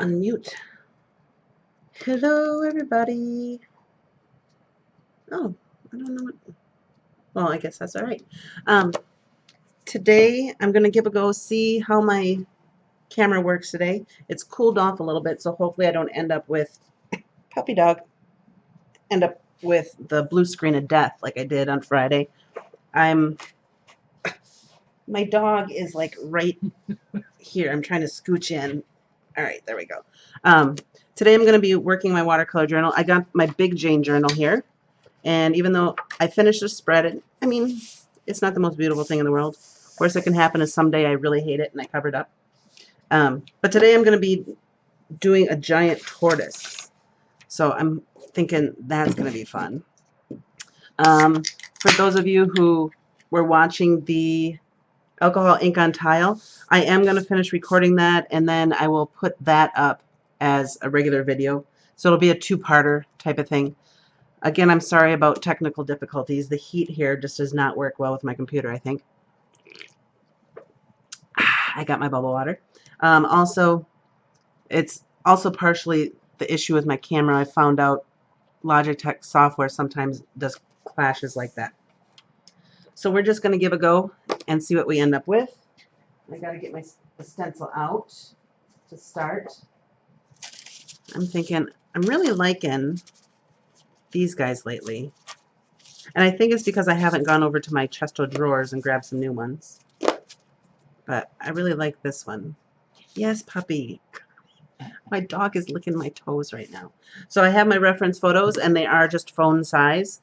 unmute. Hello, everybody. Oh, I don't know what. Well, I guess that's all right. Today, I'm going to give a go, see how my camera works today. It's cooled off a little bit, so hopefully I don't end up with, puppy dog, end up with the blue screen of death like I did on Friday. My dog is like right here. I'm trying to scooch in. All right, there we go. Today I'm going to be working my watercolor journal. I got my big Jane journal here. And even though I finished the spread, I mean, it's not the most beautiful thing in the world. Worst that can happen is someday I really hate it and I cover it up. But today I'm going to be doing a giant tortoise. So I'm thinking that's going to be fun. For those of you who were watching the alcohol ink on tile, I am going to finish recording that and then I will put that up as a regular video. So it'll be a two-parter type of thing. Again, I'm sorry about technical difficulties. The heat here just does not work well with my computer, I think. I got my bubble water. Also, it's also partially the issue with my camera. I found out Logitech software sometimes does clashes like that. So we're just going to give a go and see what we end up with. I got to get my stencil out to start. I'm thinking, I'm really liking these guys lately. And I think it's because I haven't gone over to my chest of drawers and grabbed some new ones. But I really like this one. Yes, puppy. My dog is licking my toes right now. So I have my reference photos, and they are just phone size.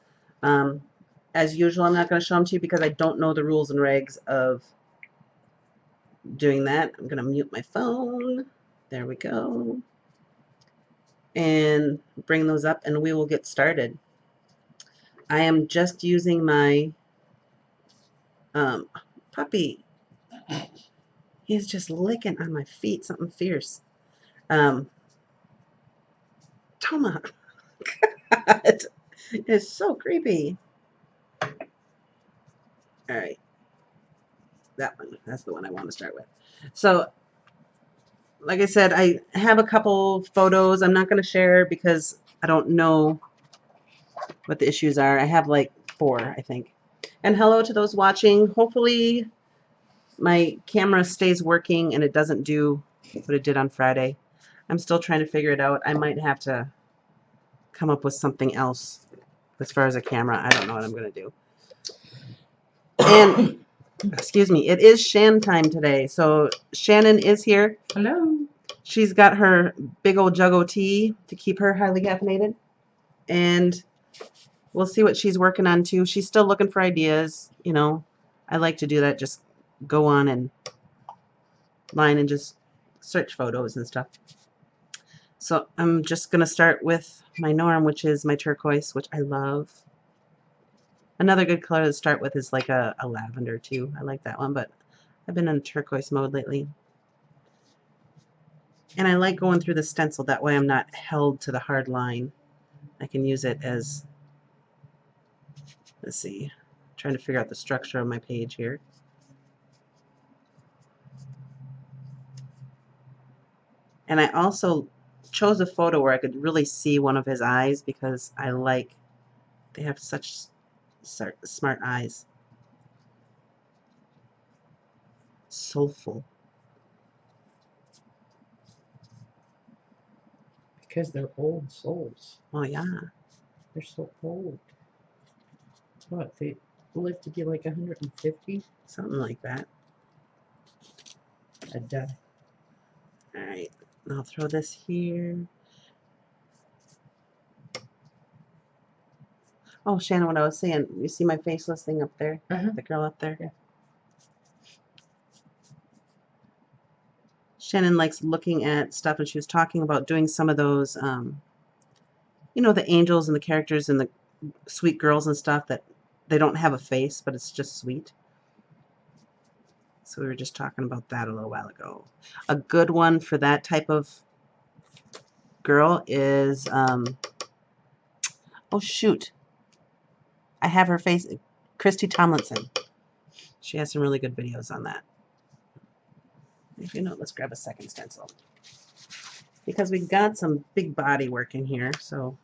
As usual, I'm not going to show them to you because I don't know the rules and regs of doing that. I'm going to mute my phone. There we go. And bring those up, and we will get started. I am just using my puppy. He's just licking on my feet, something fierce. Toma. God, it's so creepy. All right. That one. That's the one I want to start with. So, like I said, I have a couple photos I'm not going to share because I don't know what the issues are. I have like 4, I think. And hello to those watching. Hopefully my camera stays working and it doesn't do what it did on Friday. I'm still trying to figure it out. I might have to come up with something else as far as a camera. I don't know what I'm going to do. And excuse me, it is Shantime today. So Shannon is here. Hello. She's got her big old jug of tea to keep her highly caffeinated. And we'll see what she's working on too. She's still looking for ideas. You know, I like to do that. Just go on and line and just search photos and stuff. So I'm just going to start with my norm, which is my turquoise, which I love. Another good color to start with is like a lavender too. I like that one, but I've been in turquoise mode lately. And I like going through the stencil. That way I'm not held to the hard line. I can use it as, let's see, I'm trying to figure out the structure of my page here. And I also chose a photo where I could really see one of his eyes because I like, they have such smart eyes. Soulful. Because they're old souls. Oh, yeah. They're so old. What, they live to be like 150? Something like that. A death. All right. I'll throw this here. Oh, Shannon, what I was saying, you see my faceless thing up there? The girl up there? Yeah. Shannon likes looking at stuff, and she was talking about doing some of those, you know, the angels and the characters and the sweet girls and stuff that they don't have a face, but it's just sweet. So we were just talking about that a little while ago. A good one for that type of girl is, oh, shoot. I have her face, Christy Tomlinson. She has some really good videos on that. If you know, let's grab a second stencil. because we got some big body work in here, so,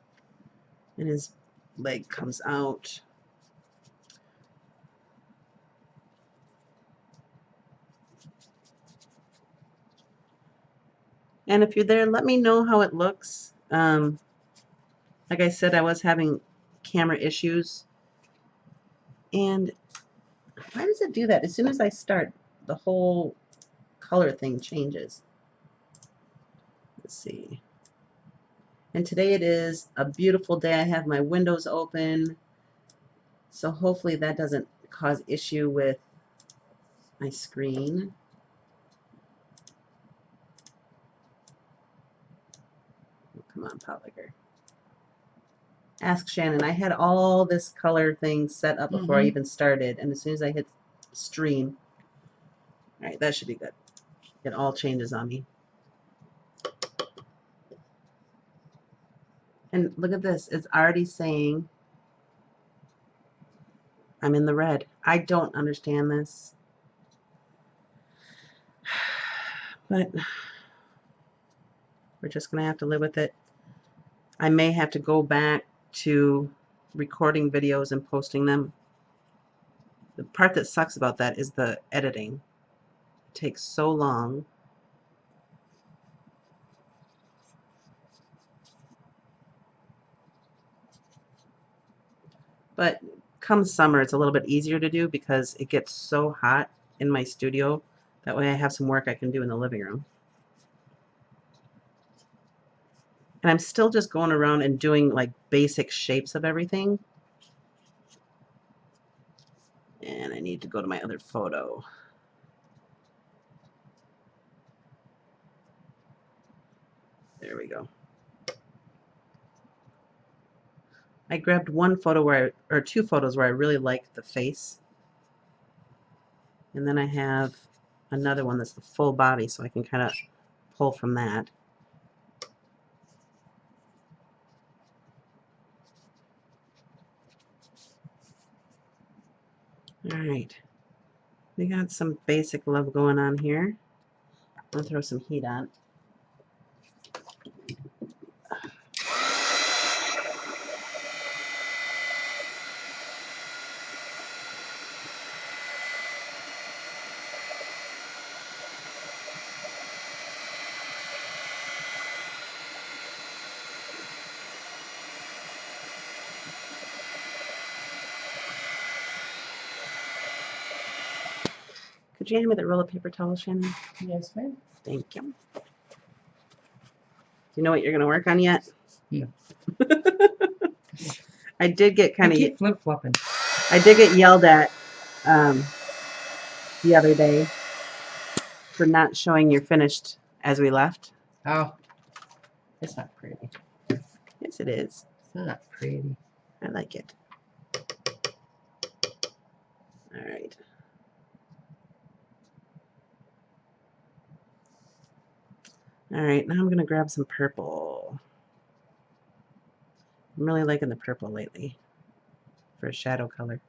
and his leg comes out. And if you're there, let me know how it looks. Like I said, I was having camera issues. And why does it do that? As soon as I start, the whole color thing changes. Let's see. And today it is a beautiful day. I have my windows open. So hopefully that doesn't cause issue with my screen. Oh, come on, Potlicker. Ask Shannon. I had all this color thing set up before I even started. And as soon as I hit stream, all right, that should be good. It all changes on me. And look at this. It's already saying I'm in the red. I don't understand this. But we're just going to have to live with it. I may have to go back to recording videos and posting them. The part that sucks about that is the editing. It takes so long. But come summer, it's a little bit easier to do because it gets so hot in my studio. That way I have some work I can do in the living room. And I'm still just going around and doing like basic shapes of everything. And I need to go to my other photo. There we go. I grabbed one photo where or two photos where I really liked the face. And then I have another one that's the full body, so I can kind of pull from that. All right. We got some basic love going on here. I'll throw some heat on. Could you hand me the roll of paper towel, Shannon? Yes, ma'am. Thank you. Do you know what you're going to work on yet? No. I did get kind I of keep flip-flopping. I did get yelled at the other day for not showing your finished as we left. Oh, it's not pretty. Yes, it is. It's not pretty. I like it. All right. All right, now I'm going to grab some purple. I'm really liking the purple lately for a shadow color.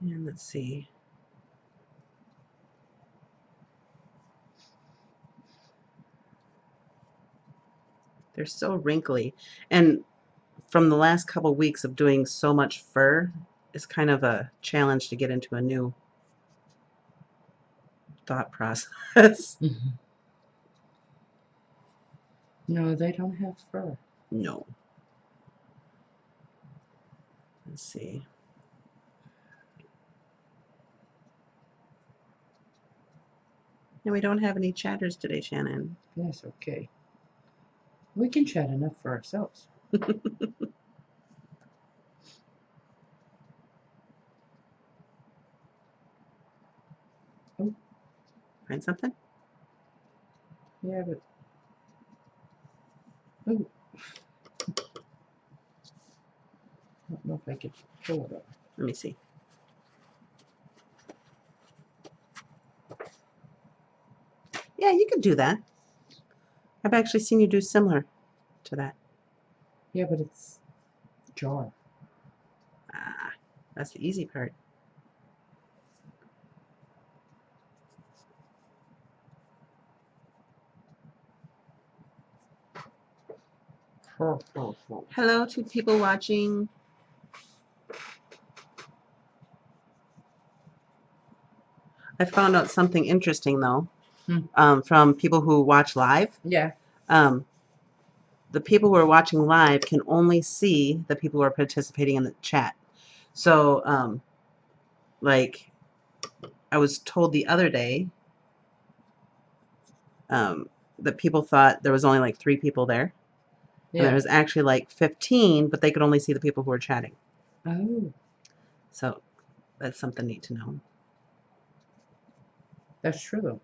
And let's see. They're so wrinkly. And from the last couple weeks of doing so much fur, it's kind of a challenge to get into a new thought process. No, they don't have fur. No. Let's see. And we don't have any chatters today, Shannon. That's okay. We can chat enough for ourselves. Oh. Find something? Yeah, but... Oh. I don't know if I could pull it up. Let me see. Yeah, you could do that. I've actually seen you do similar to that. Yeah, but it's jar. Ah, that's the easy part. Hello to people watching. I found out something interesting though, from people who watch live. Yeah. The people who are watching live can only see the people who are participating in the chat. So, like, I was told the other day that people thought there was only like 3 people there. And there was actually like 15, but they could only see the people who were chatting. Oh. So that's something neat to know. That's true though.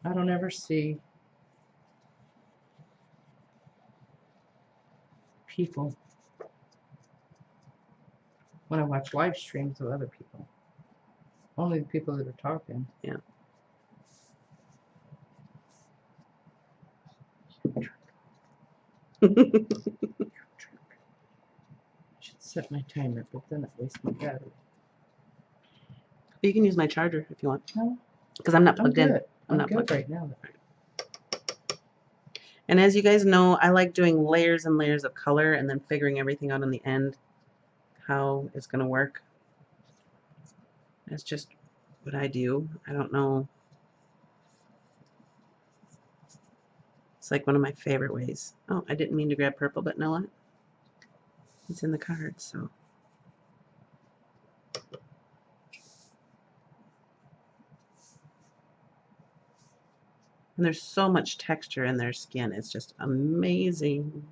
I don't ever see people when I watch live streams of other people. Only the people that are talking. Yeah. I should set my timer, but then it wastes my battery. You can use my charger if you want. No, Because I'm not I'm plugged in. good. I'm not good plugged in. right now. And as you guys know, I like doing layers and layers of color and then figuring everything out in the end, how it's going to work. That's just what I do. I don't know. It's like one of my favorite ways. Oh, I didn't mean to grab purple, but know what? It's in the cards, so. And there's so much texture in their skin. It's just amazing.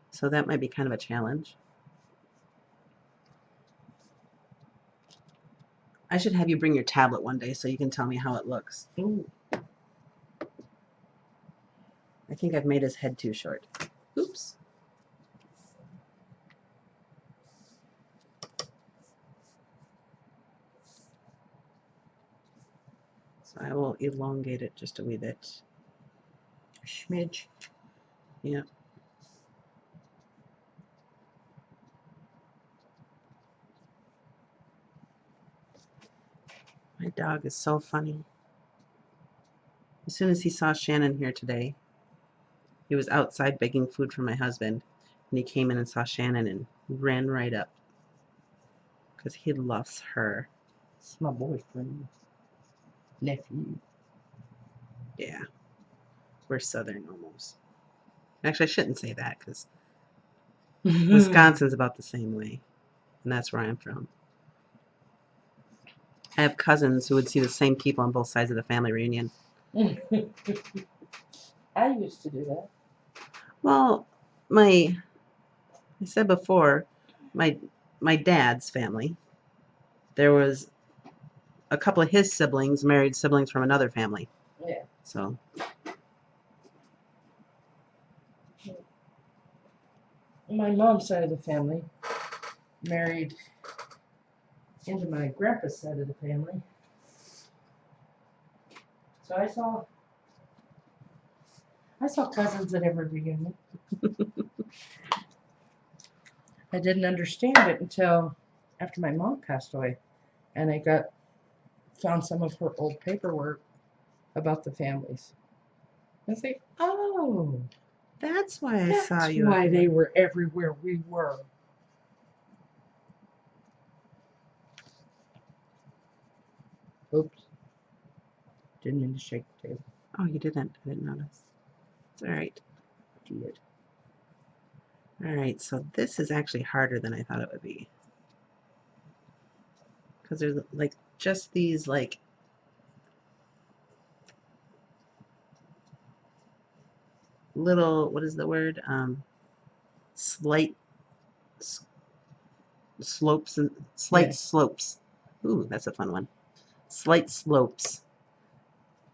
So that might be kind of a challenge. I should have you bring your tablet one day so you can tell me how it looks. Ooh. I think I've made his head too short. Oops. So I will elongate it just a wee bit. Schmidge. Yeah. My dog is so funny. As soon as he saw Shannon here today, he was outside begging food from my husband, and he came in and saw Shannon and ran right up because he loves her. It's my boyfriend. Nephew. Yeah. We're Southern almost. Actually, I shouldn't say that because Wisconsin's about the same way, and that's where I'm from. I have cousins who would see the same people on both sides of the family reunion. I used to do that. Well, I said before, my dad's family, there was a couple of his siblings, married siblings from another family. Yeah. So. My mom's side of the family married into my grandpa's side of the family. So I saw cousins at every reunion. I didn't understand it until after my mom passed away, and I found some of her old paperwork about the families. I was like, oh, That's why I saw you. That's why they were everywhere we were. Oops. Didn't mean to shake the table. Oh, you didn't. I didn't notice. It's all right. Did. All right, so this is actually harder than I thought it would be. Because there's like just these like little, what is the word? Slight slopes and slight slopes. Ooh, that's a fun one. Slight slopes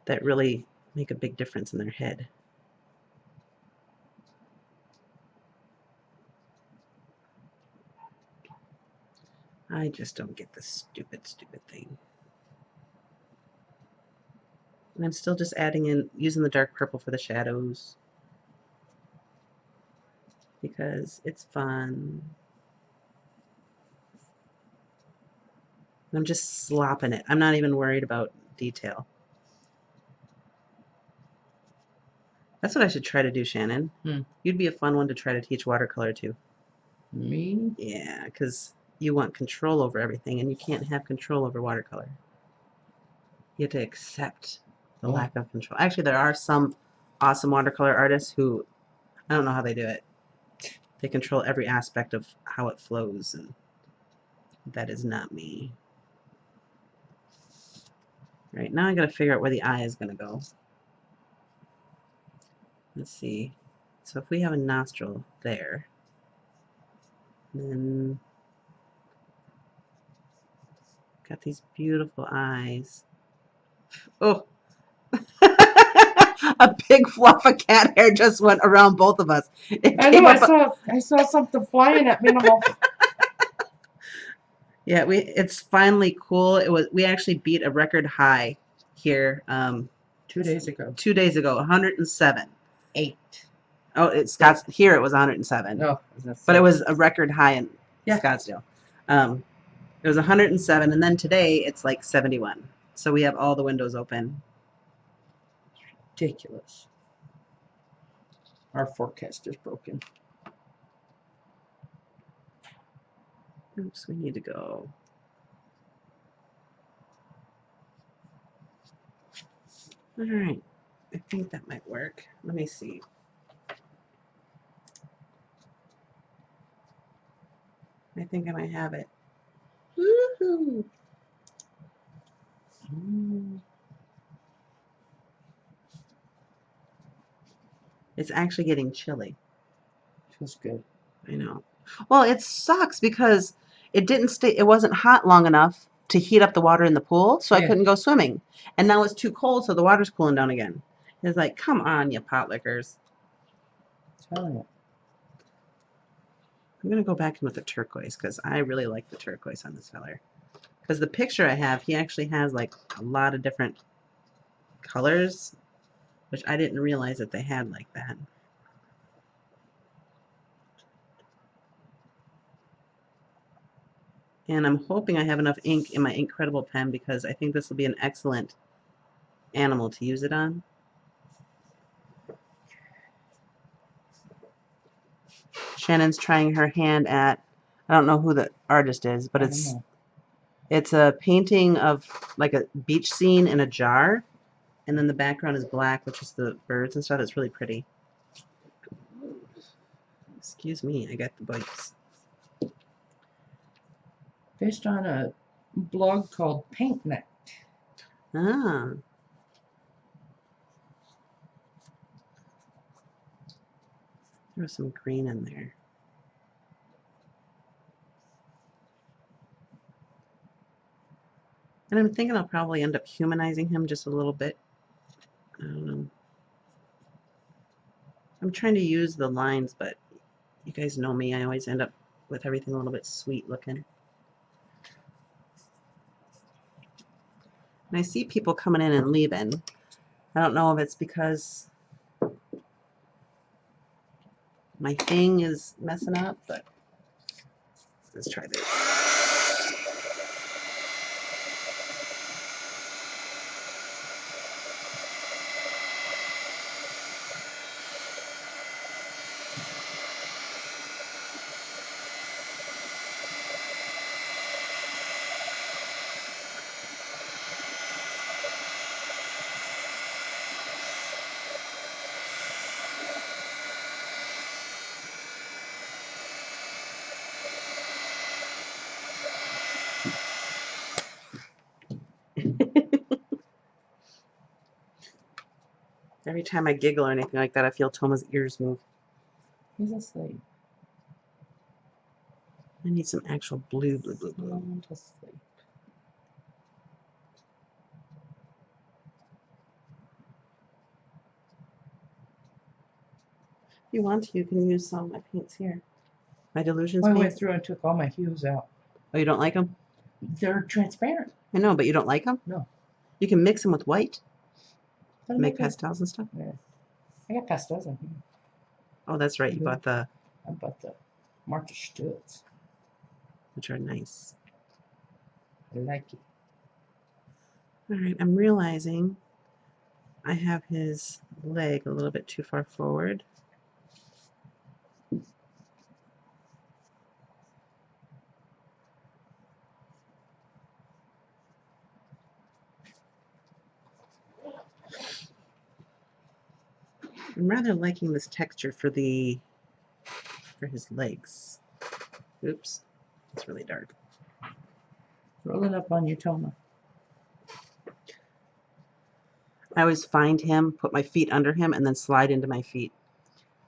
that really make a big difference in their head. I just don't get this stupid thing. And I'm still just adding in, using the dark purple for the shadows. Because it's fun. I'm just slopping it. I'm not even worried about detail. That's what I should try to do, Shannon. Hmm. You'd be a fun one to try to teach watercolor to. Me? Yeah, because you want control over everything, and you can't have control over watercolor. You have to accept the lack of control. Actually, there are some awesome watercolor artists who, I don't know how they do it. They control every aspect of how it flows, and that is not me. Right, now I gotta figure out where the eye is gonna go. Let's see. So if we have a nostril there, then got these beautiful eyes. Oh, a big fluff of cat hair just went around both of us. It I came know. up. I saw something flying at me, and I'm all. Yeah, it's finally cool. We actually beat a record high here 2 days ago. 2 days ago, 107. 8. Oh, it's Scotts here. It was 107, No, but it was a record high in Yeah. Scottsdale. It was 107, and then today it's like 71. So we have all the windows open. ridiculous. Our forecast is broken. Oops, we need to go. All right, I think that might work. Let me see. I think I might have it. Woohoo! It's actually getting chilly. Feels good. I know. Well, it sucks because it didn't stay. It wasn't hot long enough to heat up the water in the pool, so I Yeah. couldn't go swimming. And now it's too cold, so the water's cooling down again. It's like, come on, you pot lickers. Telling you. I'm gonna go back in with the turquoise because I really like the turquoise on this feller. Because the picture I have, he actually has like a lot of different colors, which I didn't realize that they had like that. And I'm hoping I have enough ink in my Incredible pen because I think this will be an excellent animal to use it on. Shannon's trying her hand at, I don't know who the artist is, but it's a painting of like a beach scene in a jar, and then the background is black, which is the birds and stuff. It's really pretty. Excuse me, I got the bites. Based on a blog called Paint Night. Ah. There's some green in there. And I'm thinking I'll probably end up humanizing him just a little bit. I don't know. I'm trying to use the lines, but you guys know me. I always end up with everything a little bit sweet looking. And I see people coming in and leaving. I don't know if it's because my thing is messing up, but let's try this. Every time I giggle or anything like that, I feel Toma's ears move. He's asleep. I need some actual blue, blue, blue, blue. Sound asleep. If you want to, you can use some of my paints here. My Delusions I went paints. through and took all my hues out. Oh, you don't like them? They're transparent. I know, but you don't like them? No. You can mix them with white, Doesn't make make it- pastels and stuff. Yeah. I got pastels in here. Oh, that's right. You bought the, I bought the Martha Stutz. which are nice. I like it. All right, I'm realizing I have his leg a little bit too far forward. I'm rather liking this texture for his legs. Oops, it's really dark. Roll it up on your Toma. I always find him, put my feet under him, and then slide into my feet.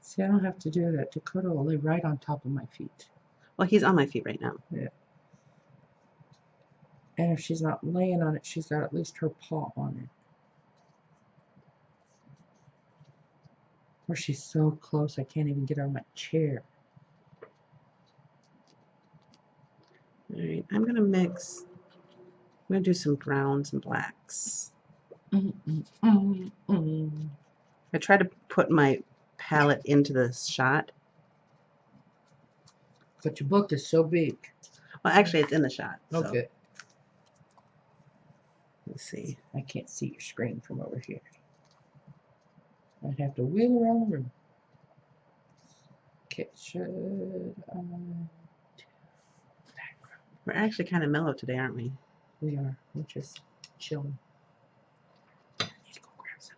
See, I don't have to do that. Dakota will lay right on top of my feet. Well, he's on my feet right now. Yeah. And if she's not laying on it, she's got at least her paw on it. Or she's so close I can't even get her on my chair. All right, I'm gonna mix. I'm gonna do some browns and blacks. I try to put my palette into the shot. But your book is so big. Well, actually, it's in the shot. So. Okay. Let's see. I can't see your screen from over here. I'd have to wheel around the room. Okay, should I? We're actually kind of mellow today, aren't we? We are. We're just chilling. I need to go grab some.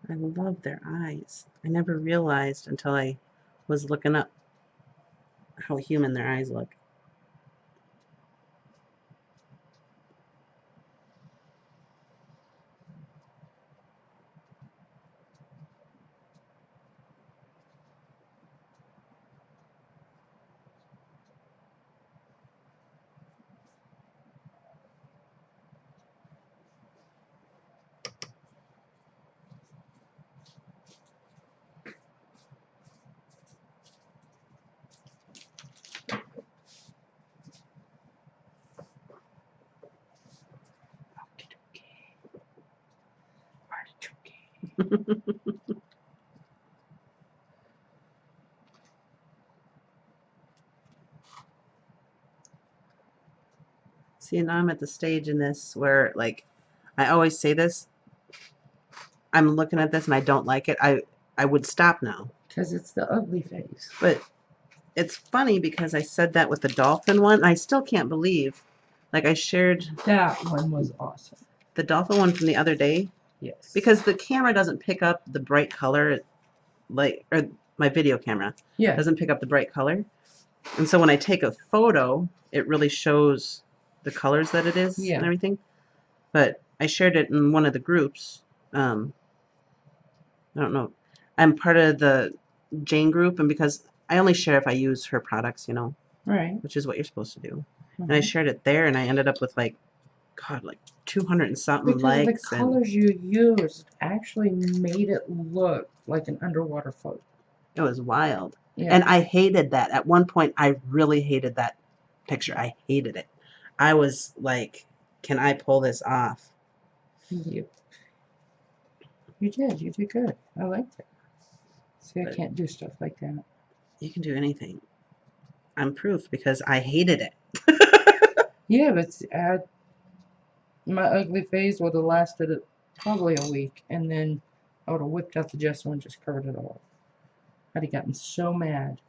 I love their eyes. I never realized until I was looking up how human their eyes look. See, now I'm at the stage in this where, like, I always say this. I'm looking at this and I don't like it. I would stop now. Because it's the ugly face. But it's funny because I said that with the dolphin one. And I still can't believe, like, I shared That one was awesome. the dolphin one from the other day. Yes. Because the camera doesn't pick up the bright color, like, or my video camera doesn't pick up the bright color. And so when I take a photo, it really shows the colors that it is and everything. But I shared it in one of the groups. I don't know. I'm part of the Jane group, and because I only share if I use her products, you know, Right. which is what you're supposed to do. And I shared it there, and I ended up with like 200 and something likes. Because the colors you used actually made it look like an underwater photo. It was wild. Yeah. And I hated that. At one point, I really hated that picture. I hated it. I was like, can I pull this off? You did. You did good. I liked it. See, I can't do stuff like that. You can do anything. I'm proof because I hated it. Yeah, but my ugly phase would have lasted probably a week, and then I would have whipped out the gesso and just covered it all. I'd have gotten so mad.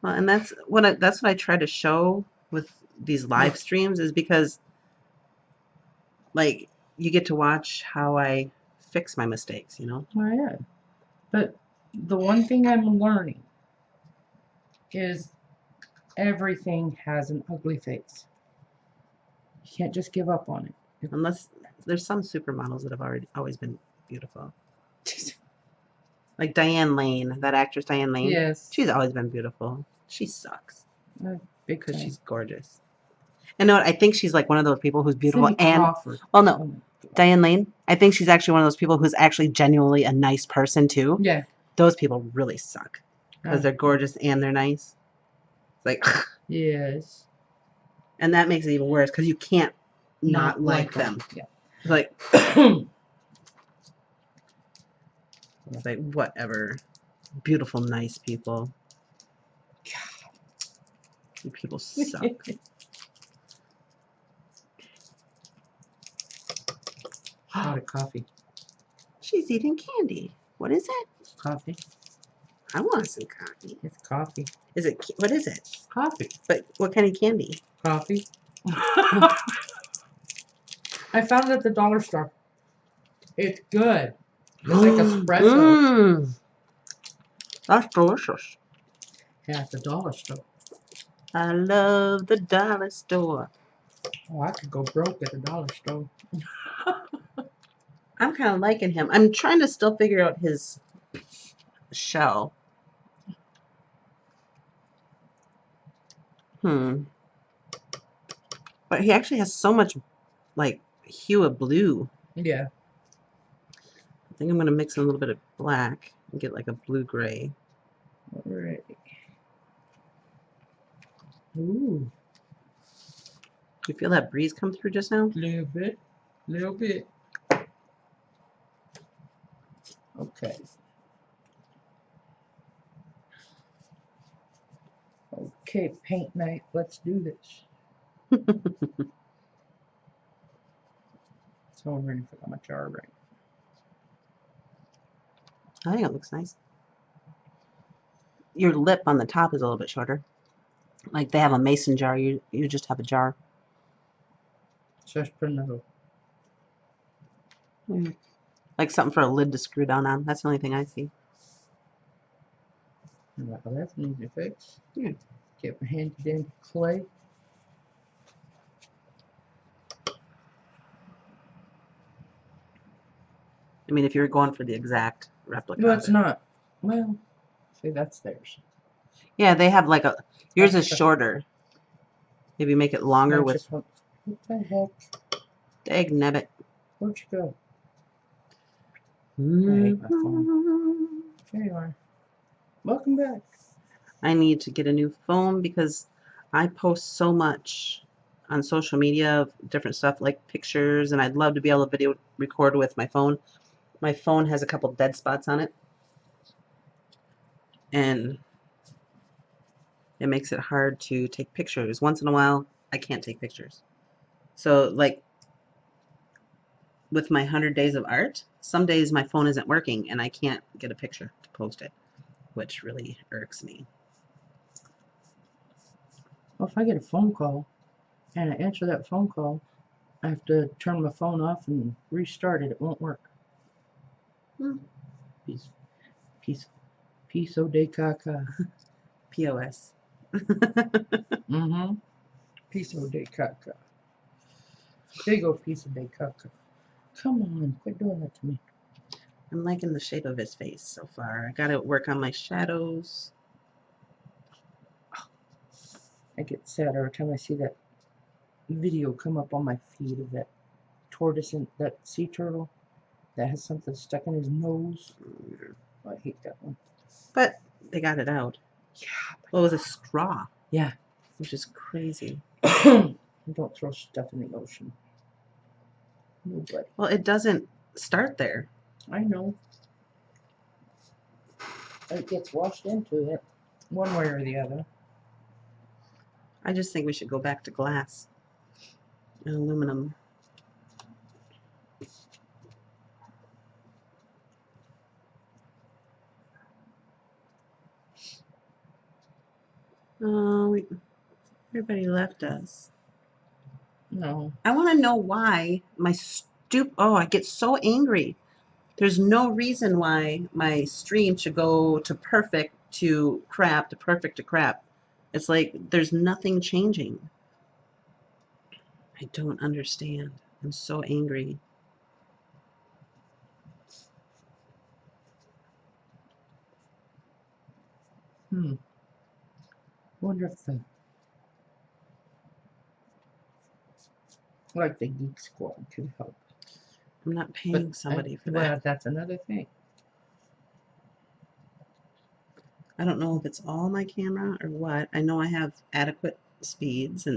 Well, and that's what I try to show with these live streams, is because, like, you get to watch how I fix my mistakes, you know? Oh, yeah. But the one thing I'm learning is everything has an ugly face. You can't just give up on it. Unless there's some supermodels that have always been beautiful. Like Diane Lane, that actress Diane Lane. Yes. She's always been beautiful. She sucks. Because she's gorgeous. And you know what? I think she's like one of those people who's beautiful Cindy and Crawford. well, no, Diane Lane. I think she's actually one of those people who's actually genuinely a nice person too. Yeah. Those people really suck because they're gorgeous and they're nice. It's like Yes. And that makes it even worse because you can't not like them. Yeah. It's like, it's like, whatever. Beautiful, nice people. You people suck. Shot of coffee. She's eating candy. What is it? Coffee. I want some coffee. It's coffee. Is it? What is it? Coffee. But what kind of candy? Coffee. I found it at the dollar store. It's good. It's like espresso. That's delicious. Yeah, at the dollar store. I love the dollar store. Oh, I could go broke at the dollar store. I'm kind of liking him. I'm trying to still figure out his shell. But he actually has so much, like, hue of blue. Yeah. I think I'm going to mix in a little bit of black and get, like, a blue-gray. Alright. Ooh. You feel that breeze come through just now? Little bit. Little bit. Okay. Okay, paint night. Let's do this. So I'm ready for my jar right. I think it looks nice. Your lip on the top is a little bit shorter. Like they have a mason jar, you just have a jar. Just put another. Like something for a lid to screw down on. That's the only thing I see. Well, that's an easy fix. Yeah. Get my handy dandy clay. I mean, if you're going for the exact replica. No, it's not. Well, see, that's theirs. Yeah, they have like a. Yours is That's shorter. Maybe make it longer I with. just want, what the heck? Dag nabbit. Where'd you go? I hate my phone. There you are. Welcome back. I need to get a new phone because I post so much on social media of different stuff like pictures, and I'd love to be able to video record with my phone. My phone has a couple dead spots on it, and it makes it hard to take pictures. Once in a while, I can't take pictures. So, like with my 100 days of art, some days my phone isn't working and I can't get a picture to post it, which really irks me. Well, if I get a phone call and I answer that phone call, I have to turn my phone off and restart it. It won't work. Piso de caca. POS. Mm-hmm. Piso de caca. Big old piece of de caca. Come on, quit doing that to me. I'm liking the shape of his face so far. I gotta work on my shadows. I get sad every time I see that video come up on my feed of that tortoise and that sea turtle that has something stuck in his nose. I hate that one. But they got it out. Yeah. Well, it was a straw. Yeah. Which is crazy. Don't throw stuff in the ocean. Nobody. Well, it doesn't start there. I know. It gets washed into it, one way or the other. I just think we should go back to glass and aluminum. Oh, everybody left us. No. I want to know why my oh, I get so angry. There's no reason why my stream should go to perfect to crap to perfect to crap. It's like there's nothing changing. I don't understand. I'm so angry. Wonder if the Geek Squad could help. I'm not paying somebody for that. Well, that's another thing. I don't know if it's all my camera or what. I know I have adequate speeds,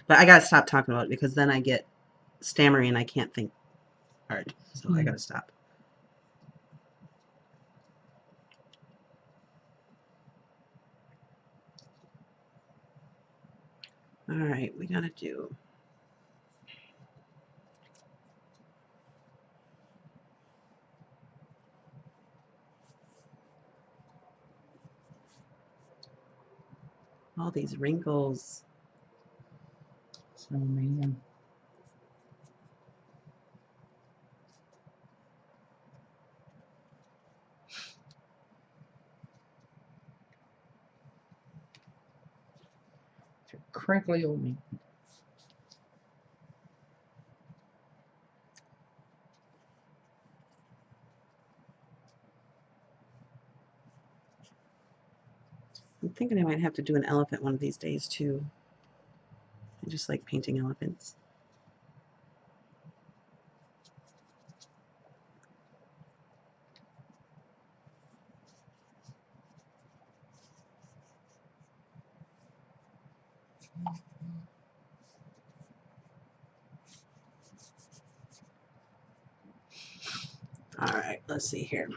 but I gotta stop talking about it because then I get stammery and I can't think hard. So I gotta stop. All right, we gotta do. All these wrinkles. So man. It's a crinkly old me. I'm thinking I might have to do an elephant one of these days too. I just like painting elephants. All right, let's see here.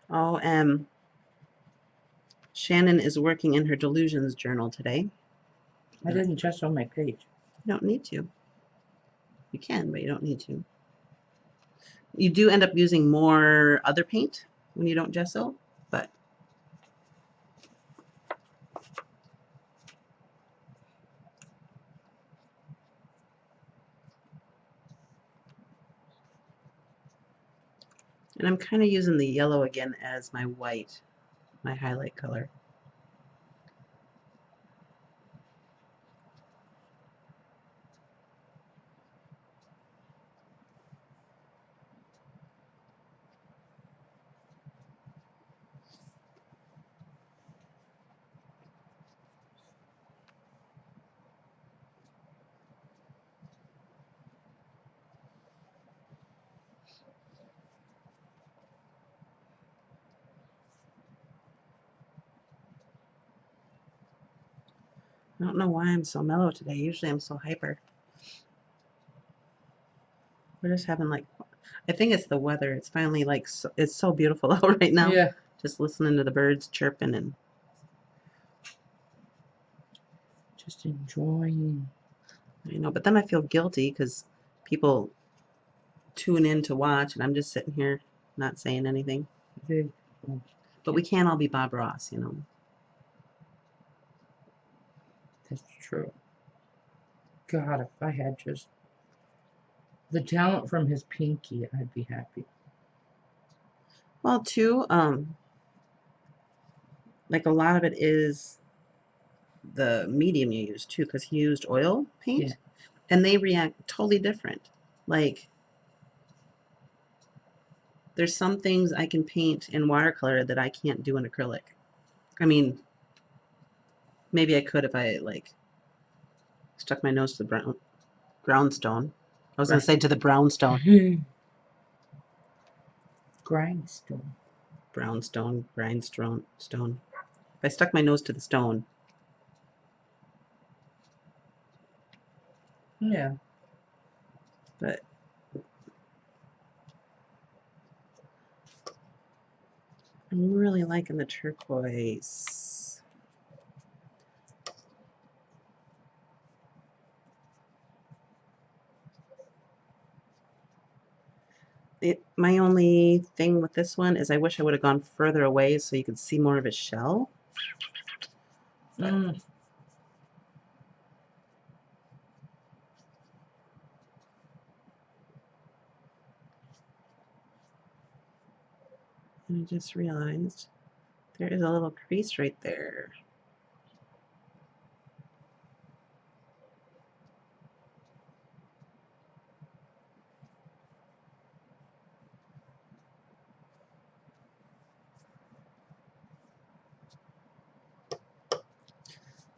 Oh, Shannon is working in her delusions journal today. I didn't just on my page. You don't need to. You can, but you don't need to. You do end up using more other paint when you don't gesso, but and I'm kind of using the yellow again as my white, my highlight color. I don't know why I'm so mellow today. Usually I'm so hyper. We're just having like, I think it's the weather. It's finally like, it's so beautiful out right now. Yeah. Just listening to the birds chirping and Just enjoying. I know, but then I feel guilty because people tune in to watch and I'm just sitting here not saying anything. The, But we can't all be Bob Ross, you know. that's true. God, if I had just the talent from his pinky, I'd be happy. Well, too, like a lot of it is the medium you use too, because he used oil paint, Yeah. and they react totally different. Like there's some things I can paint in watercolor that I can't do in acrylic. I mean, maybe I could if I like stuck my nose to the brownstone. I was gonna Right. say to the brownstone. Grindstone. Brownstone, grindstone, stone. If I stuck my nose to the stone, Yeah. but I'm really liking the turquoise. My only thing with this one is I wish I would have gone further away so you could see more of his shell. Mm. And I just realized there is a little crease right there.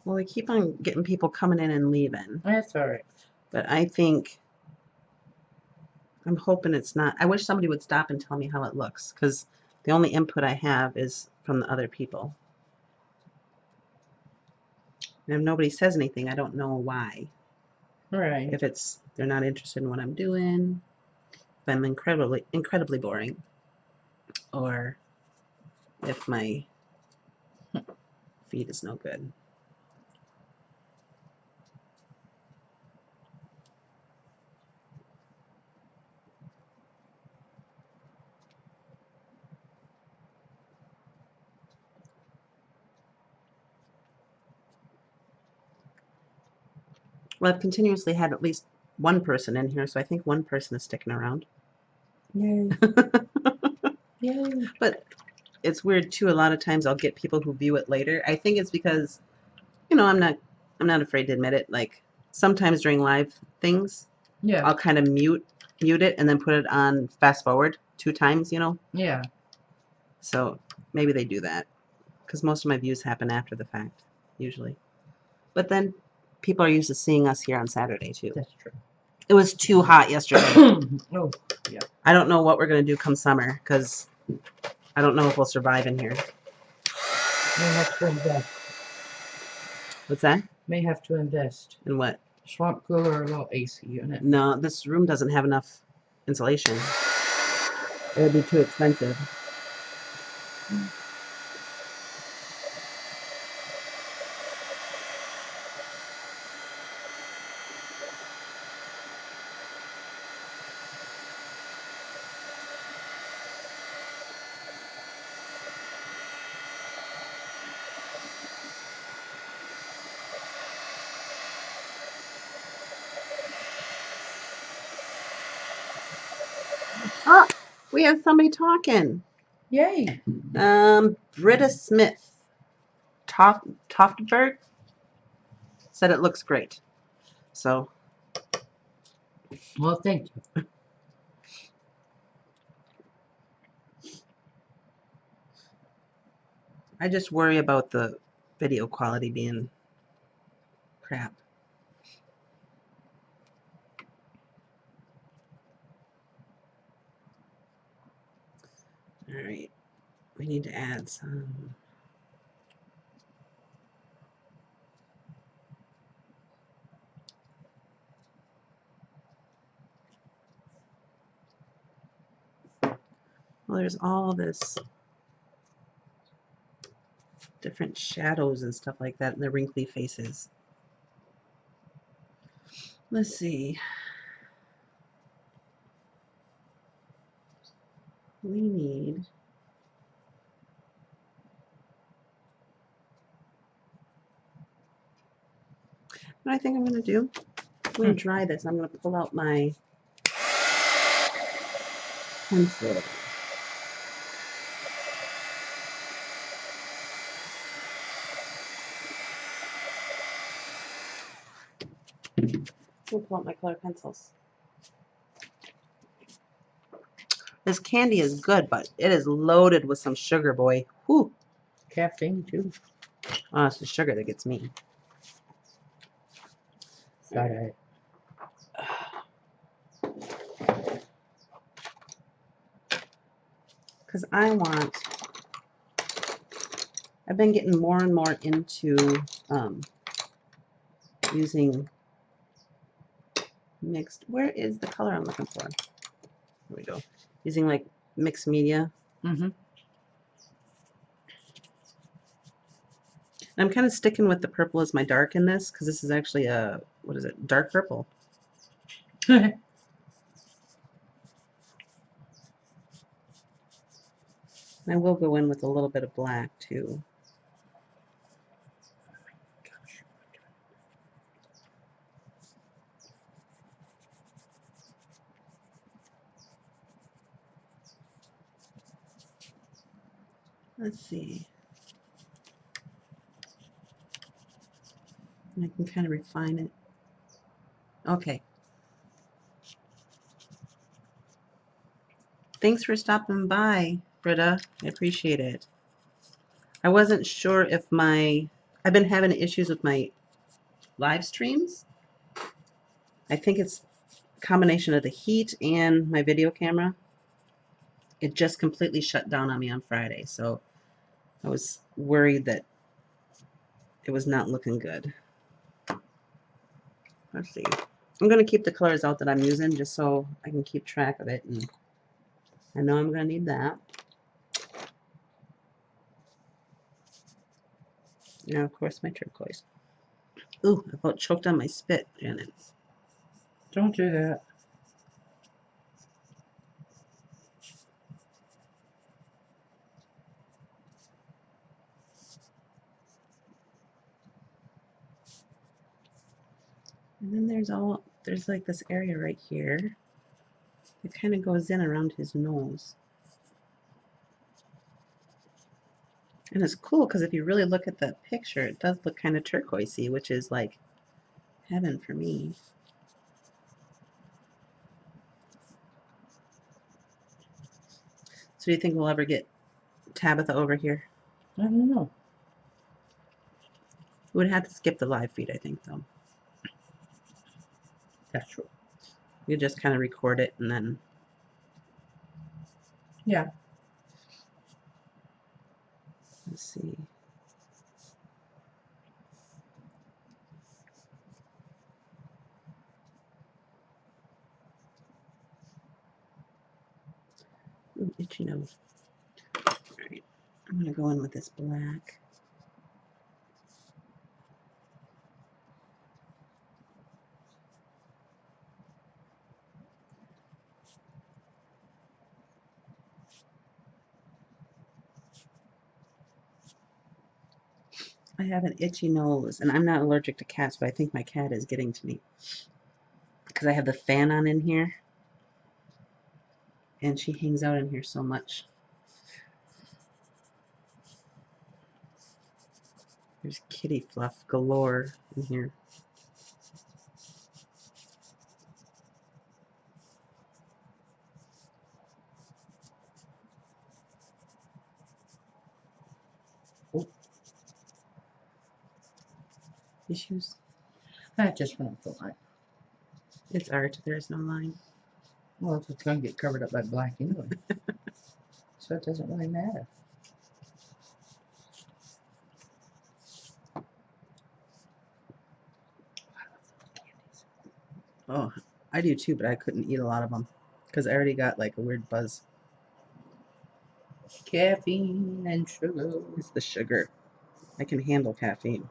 Well, they keep on getting people coming in and leaving, That's all right. but I think I'm hoping it's not. I wish somebody would stop and tell me how it looks, because the only input I have is from the other people. And if nobody says anything, I don't know why. Right. If it's they're not interested in what I'm doing, if I'm incredibly boring, or if my feed is no good. Well, I've continuously had at least one person in here, so I think one person is sticking around. Yay. Yay. But it's weird too. A lot of times I'll get people who view it later. I think it's because, I'm not afraid to admit it. Like sometimes during live things, Yeah. I'll kind of mute it and then put it on fast forward 2 times, Yeah. So maybe they do that because most of my views happen after the fact, usually. But then people are used to seeing us here on Saturday too. That's true. It was too hot yesterday. Oh, yeah. I don't know what we're gonna do come summer because I don't know if we'll survive in here. May have to invest. What's that? May have to invest. In what? Swamp cooler or a little AC unit. No, this room doesn't have enough insulation. It would be too expensive. Oh, we have somebody talking. Yay. Britta Smith, Toftberg, said it looks great. So Well, thank you. I just worry about the video quality being crap. All right, we need to add some. Well, there's all this different shadows and stuff like that in the wrinkly faces. Let's see. We need what I think I'm going to do. I'm going to dry this. I'm going to pull out my pencil. We'll pull out my color pencils. This candy is good, but it is loaded with some sugar, boy. Whew. Caffeine, too. Oh, it's the sugar that gets me. Sorry. Because I've been getting more and more into using mixed, where is the color I'm looking for? Here we go. Using like mixed media. Mm-hmm. I'm kind of sticking with the purple as my dark in this because this is actually a, what is it, dark purple. And I will go in with a little bit of black too. Let's see. And I can kind of refine it. Okay. Thanks for stopping by, Britta. I appreciate it. I wasn't sure if my I've been having issues with my live streams. I think it's a combination of the heat and my video camera. It just completely shut down on me on Friday, so I was worried that it was not looking good. Let's see. I'm going to keep the colors out that I'm using just so I can keep track of it, and I know I'm going to need that. Now, of course, my turquoise. Ooh, I about choked on my spit, Janet. Don't do that. And then there's like this area right here. It kind of goes in around his nose. And it's cool because if you really look at the picture, it does look kind of turquoisey, which is like heaven for me. So do you think we'll ever get Tabitha over here? I don't know. We would have to skip the live feed, I think, though. That's true. You just kind of record it and then. Yeah. Let's see. Ooh, itchy nose. All right, I'm gonna go in with this black. I have an itchy nose, and I'm not allergic to cats, but I think my cat is getting to me because I have the fan on in here, and she hangs out in here so much. There's kitty fluff galore in here. Oh. Issues? That just went up the line. It's art. There's no line. Well, it's going to get covered up by black anyway. So it doesn't really matter. Oh, I do too, but I couldn't eat a lot of them because I already got like a weird buzz. Caffeine and sugar. It's the sugar. I can handle caffeine.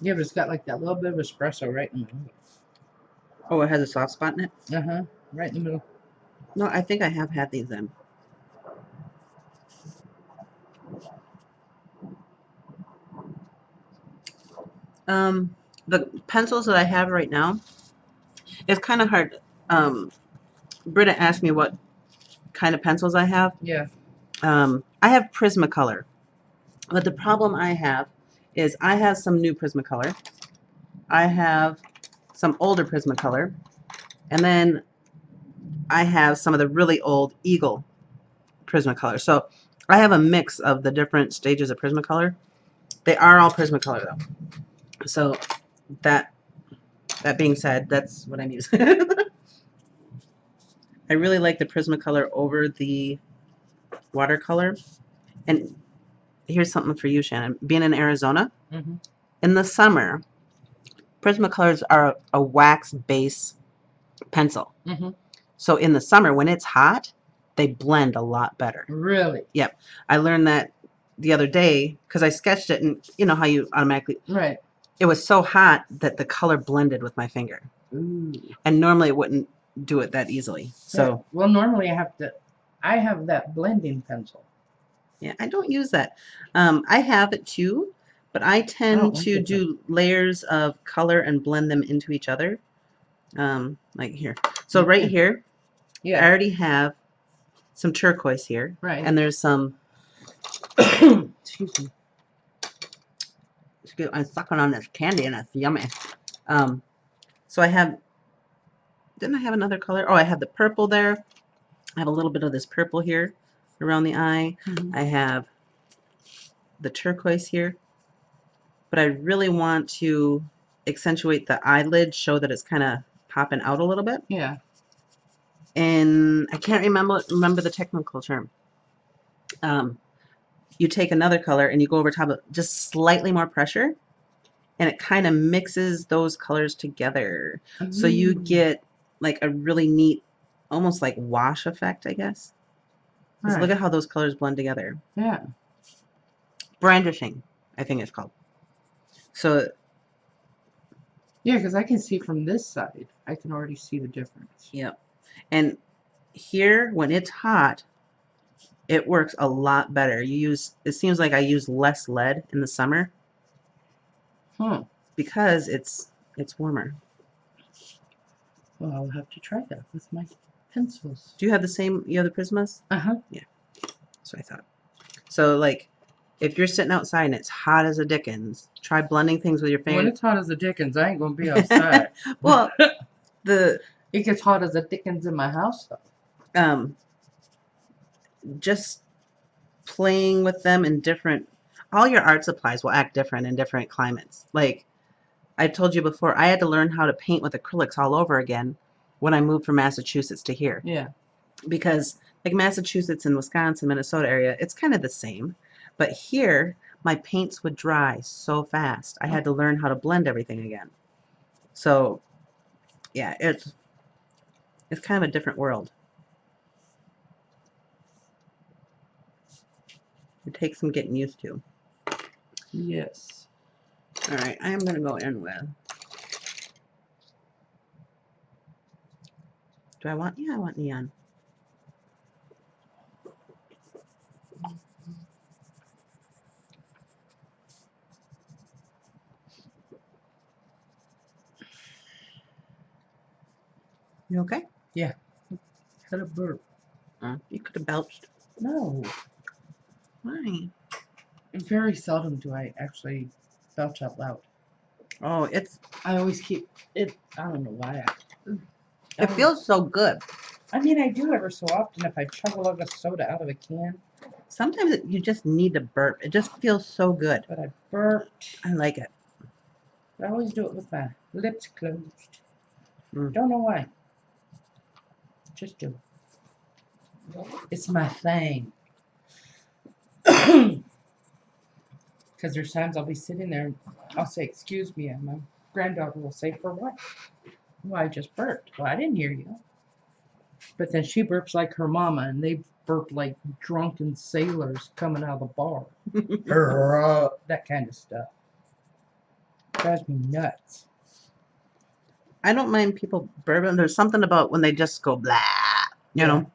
Yeah, but it's got like that little bit of espresso right in the middle. Oh, it has a soft spot in it? Uh-huh. Right in the middle. No, I think I have had these then. The pencils that I have right now, it's kind of hard. Britta asked me what kind of pencils I have. Yeah. I have Prismacolor, but the problem I have is I have some new Prismacolor. I have some older Prismacolor, and then I have some of the really old Eagle Prismacolor. So I have a mix of the different stages of Prismacolor. They are all Prismacolor though. So that being said, that's what I'm using. I really like the Prismacolor over the watercolor. And here's something for you, Shannon. Being in Arizona, Mm-hmm. in the summer, Prismacolors are a wax base pencil. Mm-hmm. So in the summer, when it's hot, they blend a lot better. Really? Yep. I learned that the other day because I sketched it, and you know how you automatically. Right. It was so hot that the color blended with my finger. Ooh. And normally it wouldn't do it that easily. So yeah. Well, normally I have that blending pencil. yeah, I don't use that. I have it too, but I tend to do layers of color and blend them into each other. Like here. So right here, I already have some turquoise here. Right. And there's some, excuse me. I'm sucking on this candy and it's yummy. So I have, didn't I have another color? Oh, I have the purple there. I have a little bit of this purple here around the eye. Mm-hmm. I have the turquoise here. but I really want to accentuate the eyelid, show that it's kind of popping out a little bit. Yeah. And I can't remember the technical term. You take another color and you go over top of just slightly more pressure, and it kind of mixes those colors together. So you get like a really neat, almost like wash effect, I guess. Because look at how those colors blend together. Yeah. Brandishing, I think it's called. So Yeah, because I can see from this side, I can already see the difference. yep. And here, when it's hot, it works a lot better. It seems like I use less lead in the summer because it's warmer. Well, I'll have to try that with my pencils. Do you have the same, you have the Prismas? Uh-huh. Yeah. That's what I thought. So like, if you're sitting outside and it's hot as a dickens, try blending things with your When finger. it's hot as a dickens, I ain't gonna be outside. Well, it gets hot as a dickens in my house, though. Just playing with them in different, all your art supplies will act different in different climates. Like I told you before, I had to learn how to paint with acrylics all over again when I moved from Massachusetts to here. Yeah. Because like Massachusetts and Wisconsin, Minnesota area, it's kind of the same. But here, my paints would dry so fast. I had to learn how to blend everything again. So yeah, it's kind of a different world. It takes some getting used to. Yes. All right, I am going to go in with. Do I want? Yeah, I want neon. You okay? Yeah. Had a burp. You could have belched. No. Why? Very seldom do I actually belch out loud. Oh, I always keep it. I don't know why. It feels so good. I mean, I do ever so often if I chug a lug of soda out of a can. Sometimes you just need to burp. It just feels so good. But I burped. I like it. I always do it with my lips closed. Mm. Don't know why. Just do it. It's my thing. Because there's times I'll be sitting there and I'll say, "Excuse me," and my granddaughter will say, "For what?" "Well, I just burped." "Well, I didn't hear you." But then she burps like her mama, and they burp like drunken sailors coming out of the bar. That kind of stuff. Drives me nuts. I don't mind people burping. There's something about when they just go blah, you know,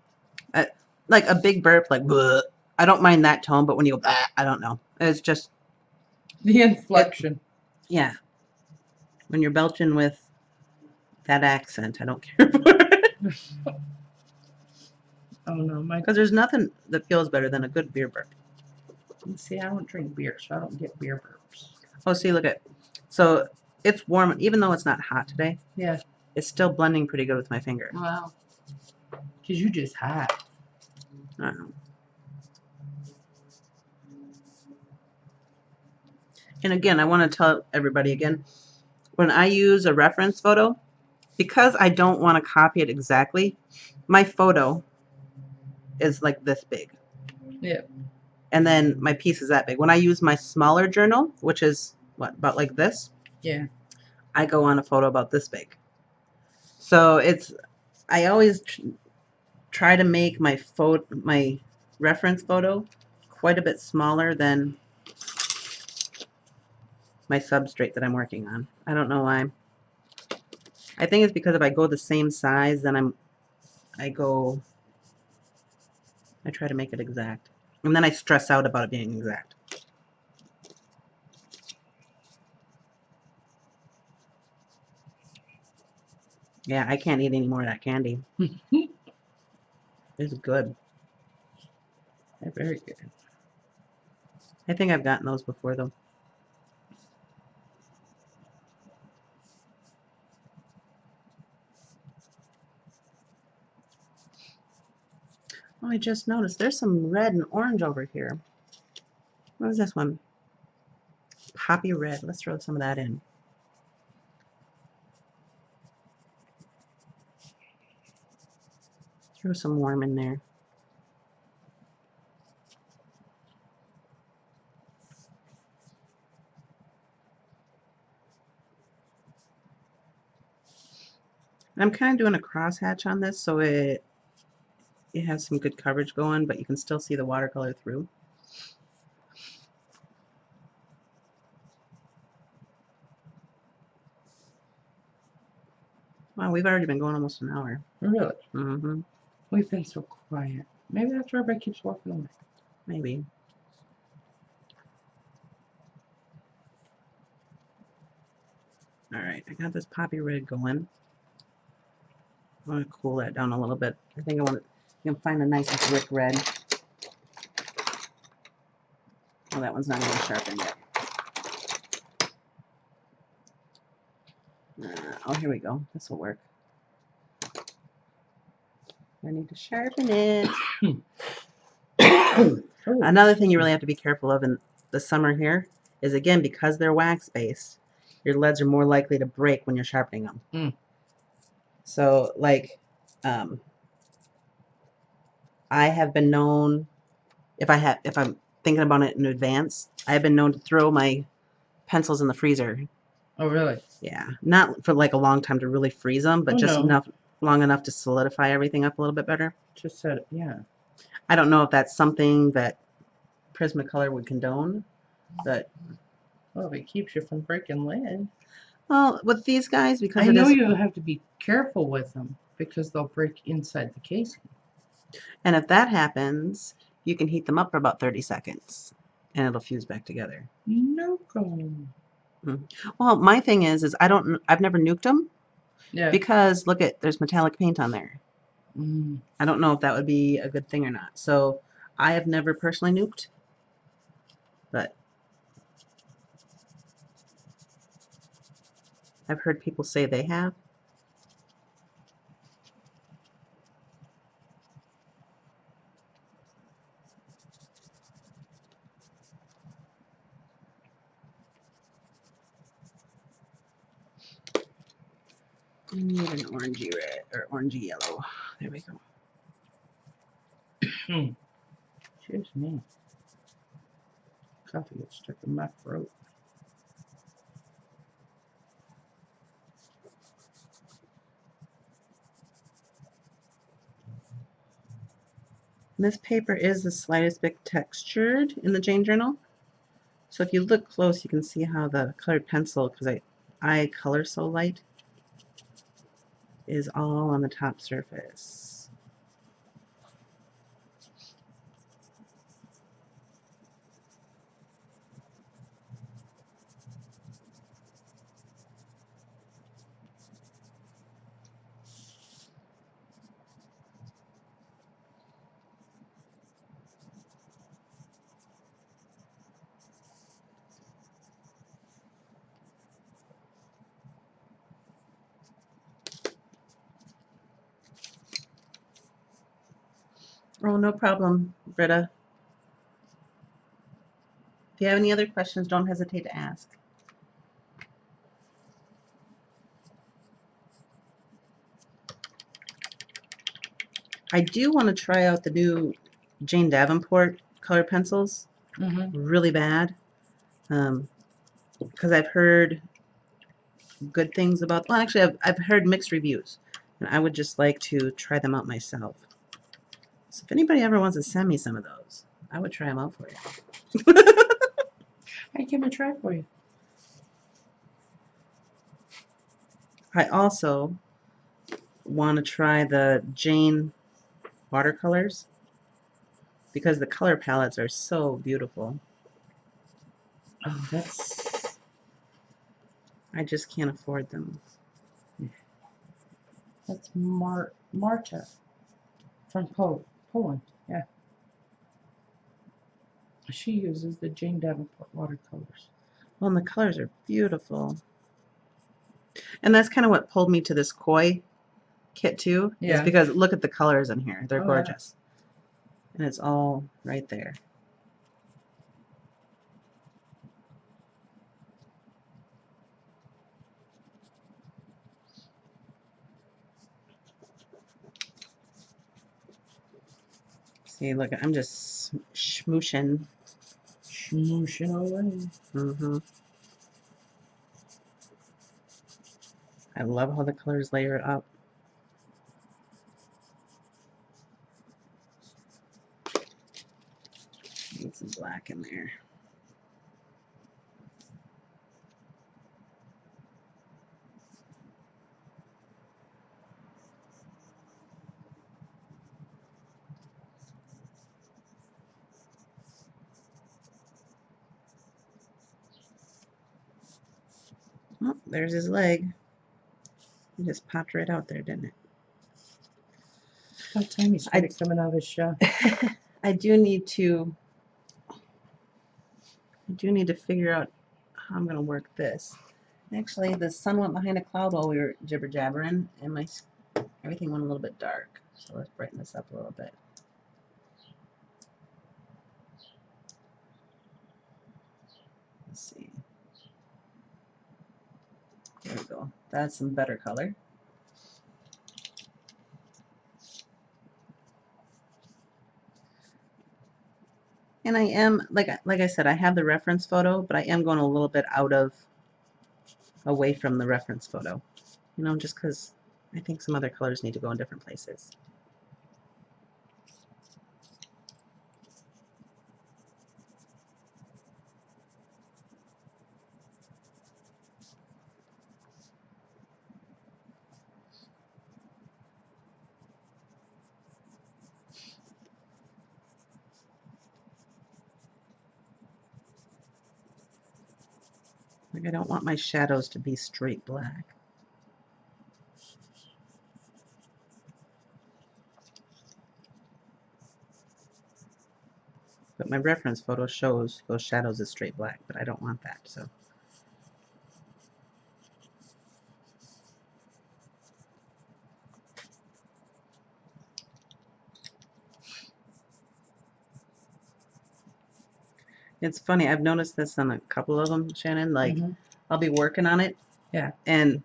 like a big burp, like bleh. I don't mind that tone, but when you go blah, I don't know. It's just the inflection. Yeah, when you're belching with that accent, I don't care for it. Oh no, because there's nothing that feels better than a good beer burp. See, I don't drink beer, so I don't get beer burps. Oh, see, look at, so it's warm, even though it's not hot today. Yeah. It's still blending pretty good with my finger. Wow. Because you just hot. I don't know. And again, I want to tell everybody again, when I use a reference photo, because I don't want to copy it exactly, my photo is like this big. Yeah. And then my piece is that big. When I use my smaller journal, which is what, about like this? Yeah. I go on a photo about this big. So I always try to make my reference photo quite a bit smaller than my substrate that I'm working on. I don't know why. I think it's because if I go the same size, then I try to make it exact. And then I stress out about it being exact. Yeah, I can't eat any more of that candy. It's good. They're very good. I think I've gotten those before, though. Oh, I just noticed there's some red and orange over here. What is this one? Poppy red. Let's throw some of that in. Throw some warm in there. I'm kind of doing a crosshatch on this so it has some good coverage going, but you can still see the watercolor through. Wow, we've already been going almost an hour. Really? Mm-hmm. We've been so quiet. Maybe that's why everybody keeps walking away. Maybe. All right, I got this poppy red going. I want to cool that down a little bit. I think I want to, you can find a nice brick red. Oh, that one's not even sharpened yet. Oh, here we go. This will work. I need to sharpen it. Another thing you really have to be careful of in the summer here is, again, because they're wax-based, your leads are more likely to break when you're sharpening them. Mm. So, like, I have been known, if I'm thinking about it in advance, I have been known to throw my pencils in the freezer. Oh, really? Yeah, not for like a long time to really freeze them, but just no. long enough to solidify everything up a little bit better. Just said, yeah. I don't know if that's something that Prismacolor would condone, but Well, it keeps you from breaking lead. well, with these guys, because I it know is, you have to be careful with them because they'll break inside the casing. and if that happens, you can heat them up for about 30 seconds, and it'll fuse back together. No go. Well, my thing is I've never nuked them Yeah. because look at, there's metallic paint on there. Mm. I don't know if that would be a good thing or not. So I have never personally nuked, but I've heard people say they have. I need an orangey red or orangey yellow. There we go. Excuse me. Coffee gets stuck in my throat. This paper is the slightest bit textured in the Jane Journal. So if you look close, you can see how the colored pencil, because I color so light, is all on the top surface. Oh, no problem, Britta. If you have any other questions, don't hesitate to ask. I do want to try out the new Jane Davenport color pencils. Really bad. Because I've heard good things about, well, actually, I've heard mixed reviews. And I would just like to try them out myself. So if anybody ever wants to send me some of those, I would try them out for you. I give them a try for you. I also want to try the Jane watercolors because the color palettes are so beautiful. Oh, that's... I just can't afford them. That's Marta from Poland. Yeah. She uses the Jane Davenport watercolors. Well, and the colors are beautiful. And that's kind of what pulled me to this koi kit too. Yeah. Is because look at the colors in here. They're Oh, yeah. gorgeous. And it's all right there. See, look, I'm just smooshing. Smooshing away. Mm-hmm. I love how the colors layer up. Need some black in there. Oh, there's his leg. It just popped right out there, didn't it? About time he started coming out of his shell. I do need to figure out how I'm gonna work this. Actually, the sun went behind a cloud while we were jibber jabbering, and everything went a little bit dark. So let's brighten this up a little bit. Let's see. There we go. That's some better color. And I am, like I said, I have the reference photo, but I am going a little bit away from the reference photo. You know, just because I think some other colors need to go in different places. Like, I don't want my shadows to be straight black. But my reference photo shows those shadows as straight black, but I don't want that, so. It's funny, I've noticed this on a couple of them, Shannon, like, I'll be working on it. Yeah. And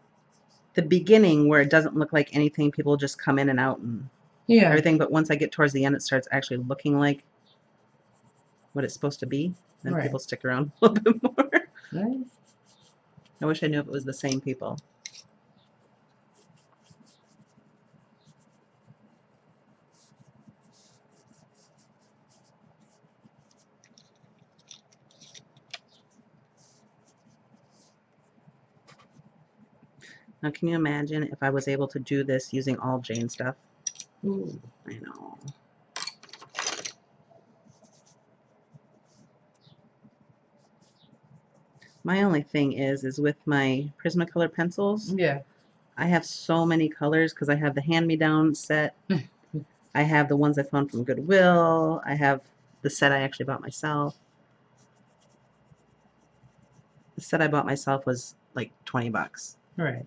the beginning where it doesn't look like anything, people just come in and out and Yeah. everything, but once I get towards the end, it starts actually looking like what it's supposed to be. Then Right. people stick around a little bit more. Right. I wish I knew if it was the same people. Now, can you imagine if I was able to do this using all Jane stuff? Ooh. I know. My only thing is with my Prismacolor pencils, Yeah. I have so many colors because I have the hand-me-down set. I have the ones I found from Goodwill. I have the set I actually bought myself. The set I bought myself was like 20 bucks. Right.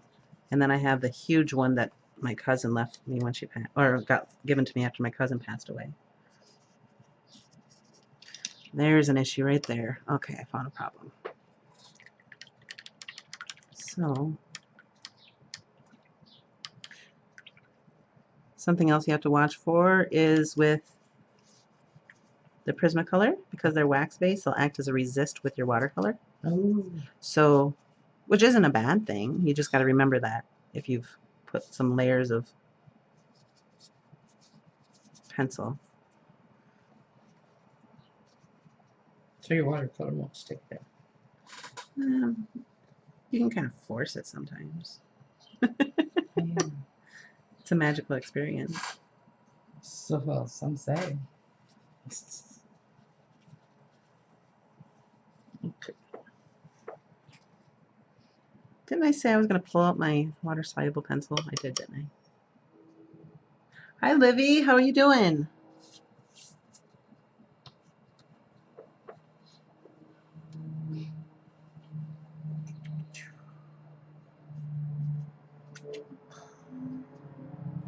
And then I have the huge one that my cousin left me when she passed, or got given to me after my cousin passed away. There's an issue right there. Okay, I found a problem. So, something else you have to watch for is with the Prismacolor, because they're wax-based, they'll act as a resist with your watercolor. Oh. So, which isn't a bad thing. You just got to remember that if you've put some layers of pencil. So your watercolor won't stick there. You can kind of force it sometimes. Yeah. It's a magical experience. So well, some say. Okay. Didn't I say I was going to pull out my water-soluble pencil? I did, didn't I? Hi, Livy. How are you doing?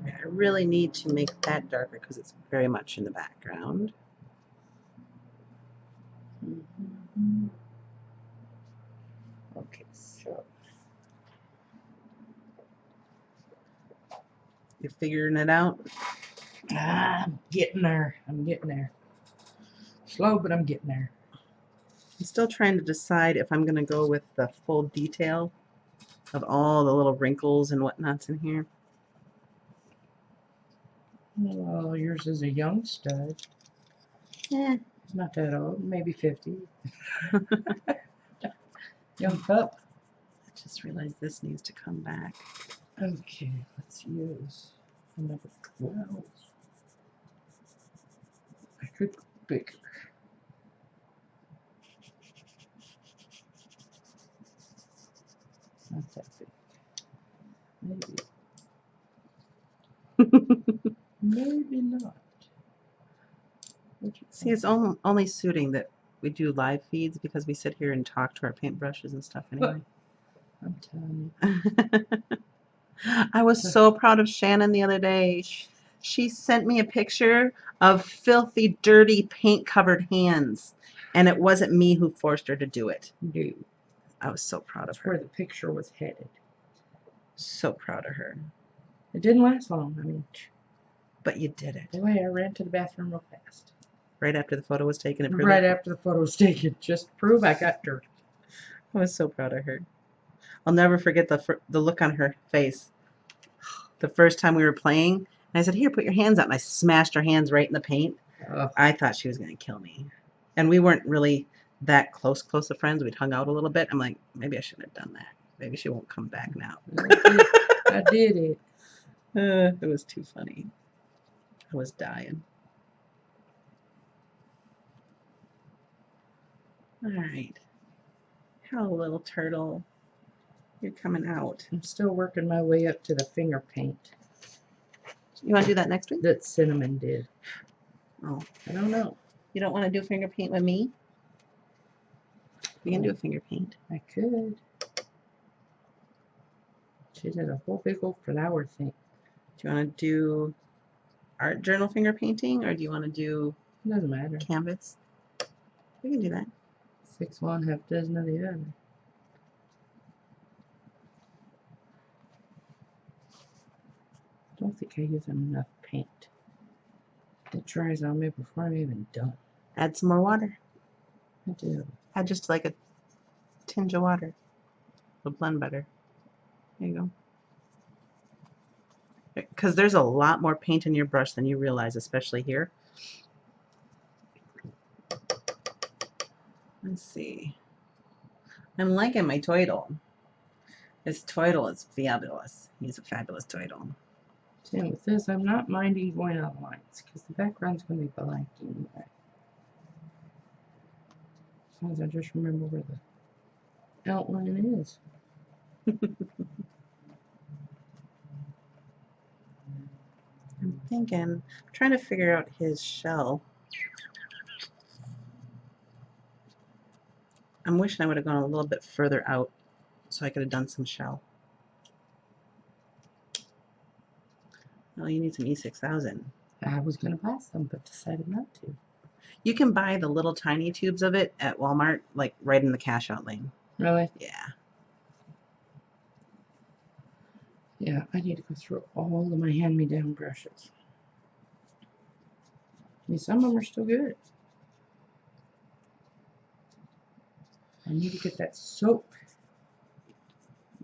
I really need to make that darker because it's very much in the background. Okay, so you're figuring it out? I'm getting there. I'm getting there. Slow, but I'm getting there. I'm still trying to decide if I'm going to go with the full detail of all the little wrinkles and whatnots in here. Well, yours is a young stud. Eh. Not that old. Maybe 50. Young pup. I just realized this needs to come back. Okay, let's use a number 12. I could go bigger. Not that big. Maybe not. See, it's only suiting that we do live feeds because we sit here and talk to our paintbrushes and stuff anyway. I'm telling you. I was so proud of Shannon the other day. She sent me a picture of filthy, dirty, paint-covered hands, and it wasn't me who forced her to do it. No. I was so proud of That's where her. the picture was headed. So proud of her. It didn't last long. I mean, But you did it. boy, I ran to the bathroom real fast. Right after the photo was taken. And Right after the photo was taken, just to prove I got dirt. I was so proud of her. I'll never forget the look on her face. The first time we were playing, and I said, "Here, put your hands up." And I smashed her hands right in the paint. I thought she was going to kill me. And we weren't really that close of friends. We'd hung out a little bit. I'm like, maybe I shouldn't have done that. Maybe she won't come back now. I did it. It was too funny. I was dying. All right. Hello, little turtle. You're coming out. I'm still working my way up to the finger paint You want to do that next week? that Cinnamon did. Oh, I don't know. you don't want to do finger paint with me? We can do a finger paint. I could. She did a whole big old flower thing. Do you want to do art journal finger painting, or do you want to do Doesn't matter. canvas? We can do that. 6 one, half dozen of the other. I don't think I use enough paint. It dries on me before I'm even done. Add some more water. I do. Add just like a tinge of water. It'll blend better. There you go. Because there's a lot more paint in your brush than you realize, especially here. Let's see. I'm liking my turtle. His turtle is fabulous. He's a fabulous turtle. See, with this, I'm not minding going on lines because the background's going to be blank anyway. As long as I just remember where the outline is. I'm thinking, trying to figure out his shell. I'm wishing I would have gone a little bit further out so I could have done some shell. Oh, you need some E6000. I was going to buy some, but decided not to. You can buy the little tiny tubes of it at Walmart, like right in the cash out lane. Really? Yeah. Yeah, I need to go through all of my hand-me-down brushes. I mean, some of them are still good. I need to get that soap.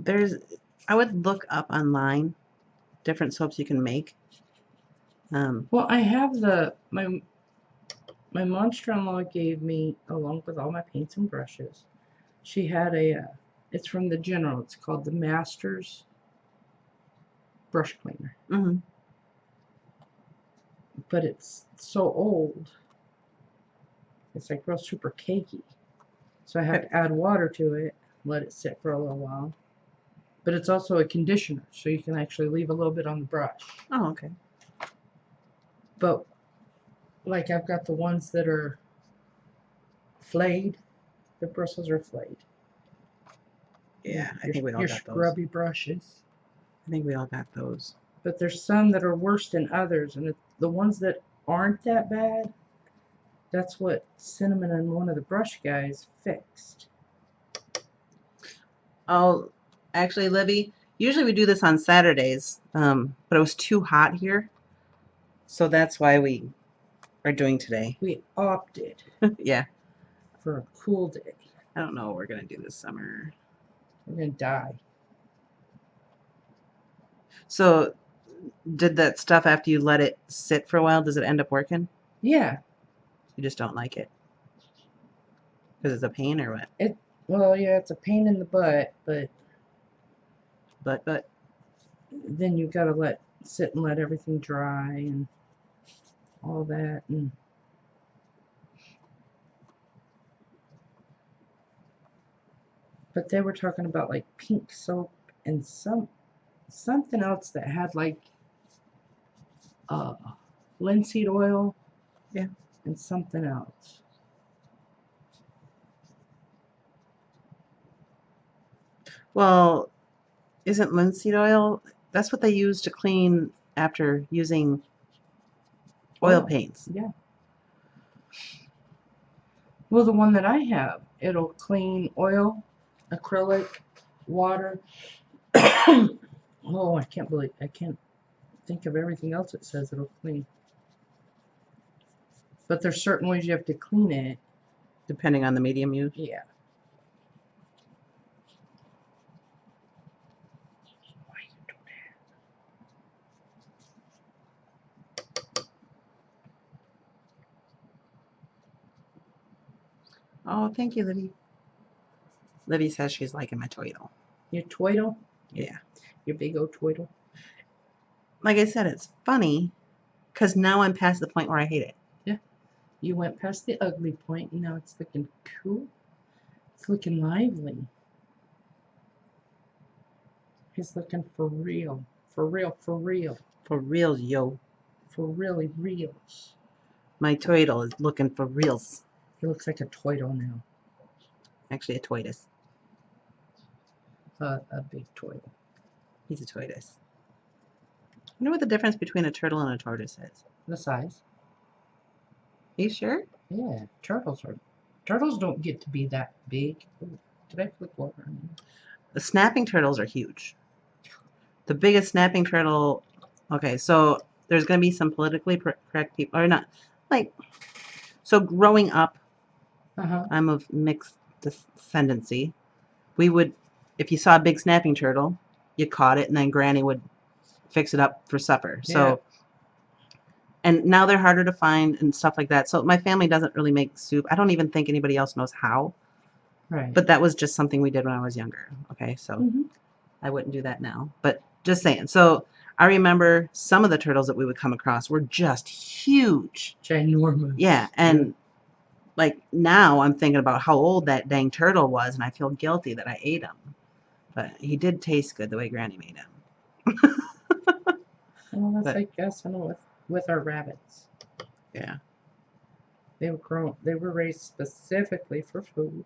I would look up online different soaps you can make. Well, I have my monster-in-law gave me, along with all my paints and brushes, she had it's from the General. It's called the Masters Brush Cleaner. Mm-hmm. But it's so old. It's like real super cakey. So I have to add water to it, let it sit for a little while. But it's also a conditioner, so you can actually leave a little bit on the brush. Oh, okay. But like I've got the ones that are flayed. The bristles are flayed. Yeah, I think we all your got those. scrubby brushes. I think we all got those. But there's some that are worse than others, and the ones that aren't that bad, that's what Cinnamon and one of the brush guys fixed. Oh, actually, Libby, usually we do this on Saturdays, but it was too hot here. So that's why we are doing today. We opted Yeah. for a cool day. I don't know what we're going to do this summer. We're gonna die. So did that stuff after you let it sit for a while, does it end up working? Yeah. You just don't like it? Because it's a pain or what? Well, yeah, it's a pain in the butt, but But then you gotta sit and let everything dry and all that, and but they were talking about like pink soap and something else that had like uh linseed oil, Yeah. and something else. well, isn't linseed oil, that's what they use to clean after using oil paints. Yeah. Well, the one that I have, it'll clean oil, acrylic, water. Oh, I can't think of everything else it says it'll clean. But there's certain ways you have to clean it. Depending on the medium used. Yeah. Oh, thank you, Libby. Libby says she's liking my toidle. Your twiddle? Yeah. Your big old twiddle? Like I said, it's funny because now I'm past the point where I hate it. Yeah. You went past the ugly point and now it's looking cool. It's looking lively. He's looking for real. For real, for real. For real, yo. For really reals. My toidle is looking for reals. He looks like a twiddle now. Actually, a tortoise. A big twiddle. He's a tortoise. I wonder what the difference between a turtle and a tortoise is. The size. Are you sure? Yeah. Turtles don't get to be that big. Ooh, did I flip water on you? The snapping turtles are huge. The biggest snapping turtle. Okay, so there's going to be some politically correct people, or not. Like, so growing up, Uh-huh. I'm of mixed descendancy. We would, if you saw a big snapping turtle, you caught it, and then Granny would fix it up for supper. So, and now they're harder to find and stuff like that. So my family doesn't really make soup. I don't even think anybody else knows how. Right. But that was just something we did when I was younger. Okay, so Mm-hmm. I wouldn't do that now. But just saying. So I remember some of the turtles that we would come across were just huge. Ginormous. Yeah, and like now I'm thinking about how old that dang turtle was, and I feel guilty that I ate him. But he did taste good the way Granny made him. Well, that's But- like us with our rabbits. Yeah. They were raised specifically for food.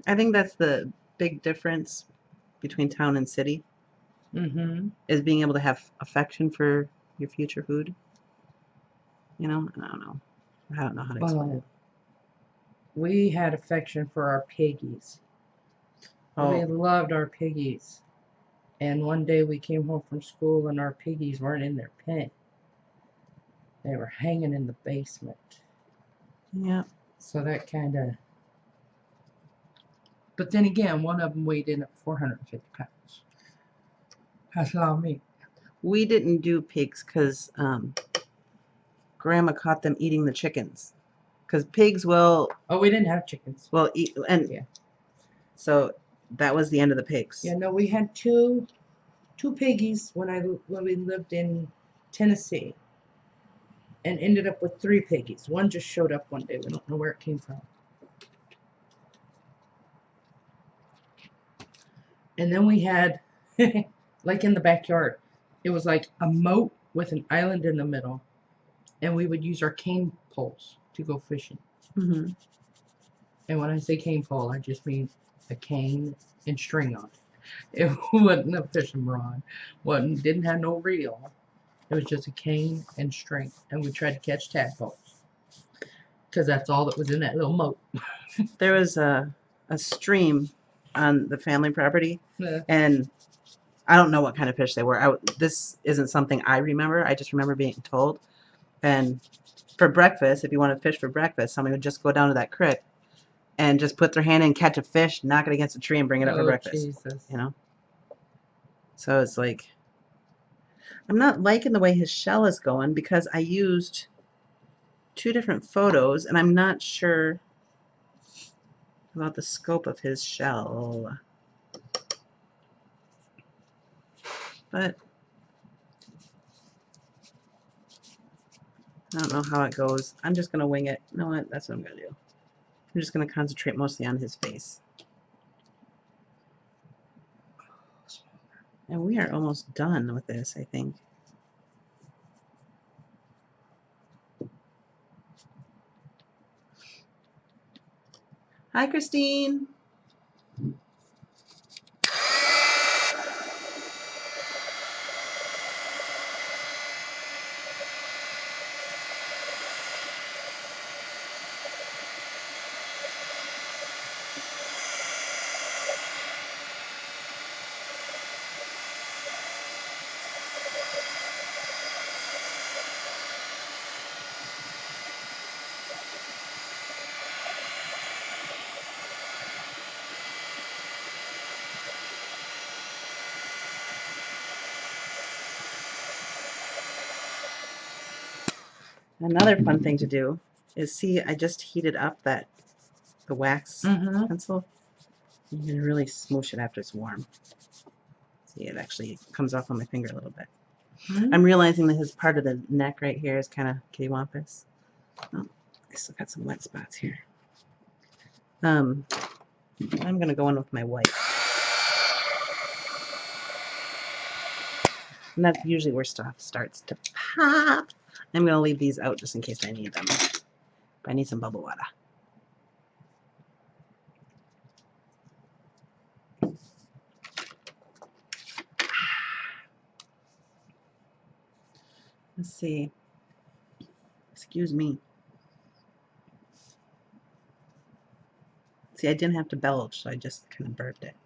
I think that's the big difference between town and city, Mm-hmm. is being able to have affection for your future food. You know, I don't know. I don't know how to explain it. We had affection for our piggies. We Oh, loved our piggies. And one day we came home from school and our piggies weren't in their pen. They were hanging in the basement. yeah. So that kind of. But then again, one of them weighed in at 450 pounds. That's a lot of meat. We didn't do pigs because Grandma caught them eating the chickens. Because pigs will Oh, we didn't have chickens. eat, and Yeah. so that was the end of the pigs. Yeah, no, we had two piggies when we lived in Tennessee, and ended up with 3 piggies. One just showed up one day. We don't know where it came from. And then we had, like in the backyard, it was like a moat with an island in the middle, and we would use our cane poles to go fishing. Mm-hmm. And when I say cane pole, I just mean a cane and string on it. It wasn't a fishing rod. Didn't have no reel. It was just a cane and string, and we tried to catch tadpoles because that's all that was in that little moat. There was a stream on the family property, Yeah. and I don't know what kind of fish they were. This isn't something I remember. I just remember being told. And for breakfast, if you want to fish for breakfast, somebody would just go down to that creek and just put their hand in, catch a fish, knock it against a tree, and bring it up for breakfast. Jesus. You know? So it's like, I'm not liking the way his shell is going because I used 2 different photos, and I'm not sure about the scope of his shell. But I don't know how it goes. I'm just going to wing it. You know what? That's what I'm going to do. I'm just going to concentrate mostly on his face. And we are almost done with this, I think. Hi, Christine. Another fun thing to do is see, I just heated up the wax pencil. You can really smoosh it after it's warm. See, it actually comes off on my finger a little bit. I'm realizing that his part of the neck right here is kind of kittywampus. Oh, I still got some wet spots here. I'm going to go in with my white. And that's usually where stuff starts to pop. I'm going to leave these out just in case I need them. But I need some bubble water. Let's see. Excuse me. See, I didn't have to belch, so I just kind of burped it.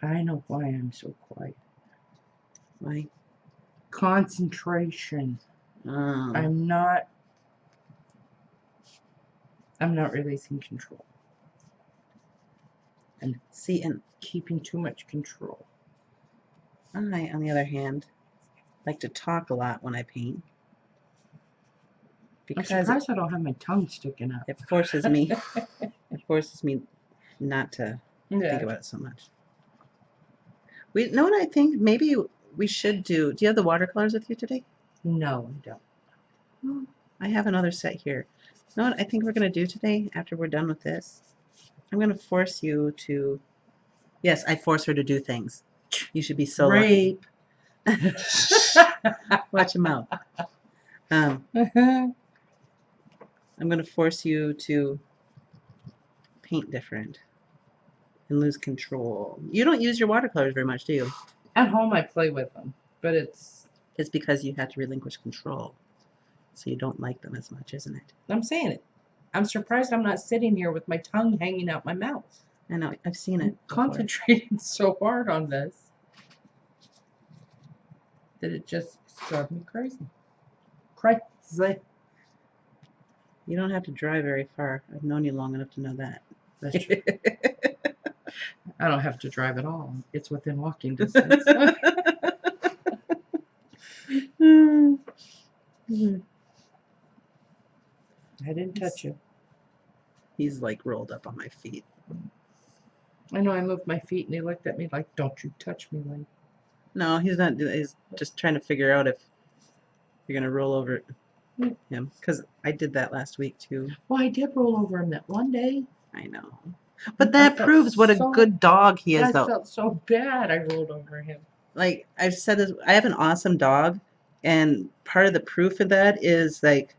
I know why I'm so quiet. Why? Concentration. I'm not releasing control. And keeping too much control. I, on the other hand, like to talk a lot when I paint. Because I'm surprised I don't have my tongue sticking out. It forces me. It forces me not to think about it so much. We know what I think. Maybe we should do. Do you have the watercolors with you today? No, I don't. Well, I have another set here. You know what I think we're going to do today after we're done with this? I'm going to force you to. Yes, I force her to do things. You should be so Rape. lucky. Watch your mouth. I'm going to force you to paint different and lose control. You don't use your watercolors very much, do you? At home I play with them, but it's because you have to relinquish control. So you don't like them as much, isn't it? I'm saying it. I'm surprised I'm not sitting here with my tongue hanging out my mouth. I know, I've seen it. Concentrating so hard on this that it just drove me crazy. Crazy. You don't have to drive very far. I've known you long enough to know that. That's true. I don't have to drive at all. It's within walking distance. I didn't touch you. He's like rolled up on my feet. I know I moved my feet and he looked at me like, don't you touch me, like. No, he's not. He's just trying to figure out if you're going to roll over him. Because I did that last week too. Well, I did roll over him that one day. I know. But that proves what a good dog he is, though. I felt so bad I rolled over him. Like, I've said this, I have an awesome dog. And part of the proof of that is, like,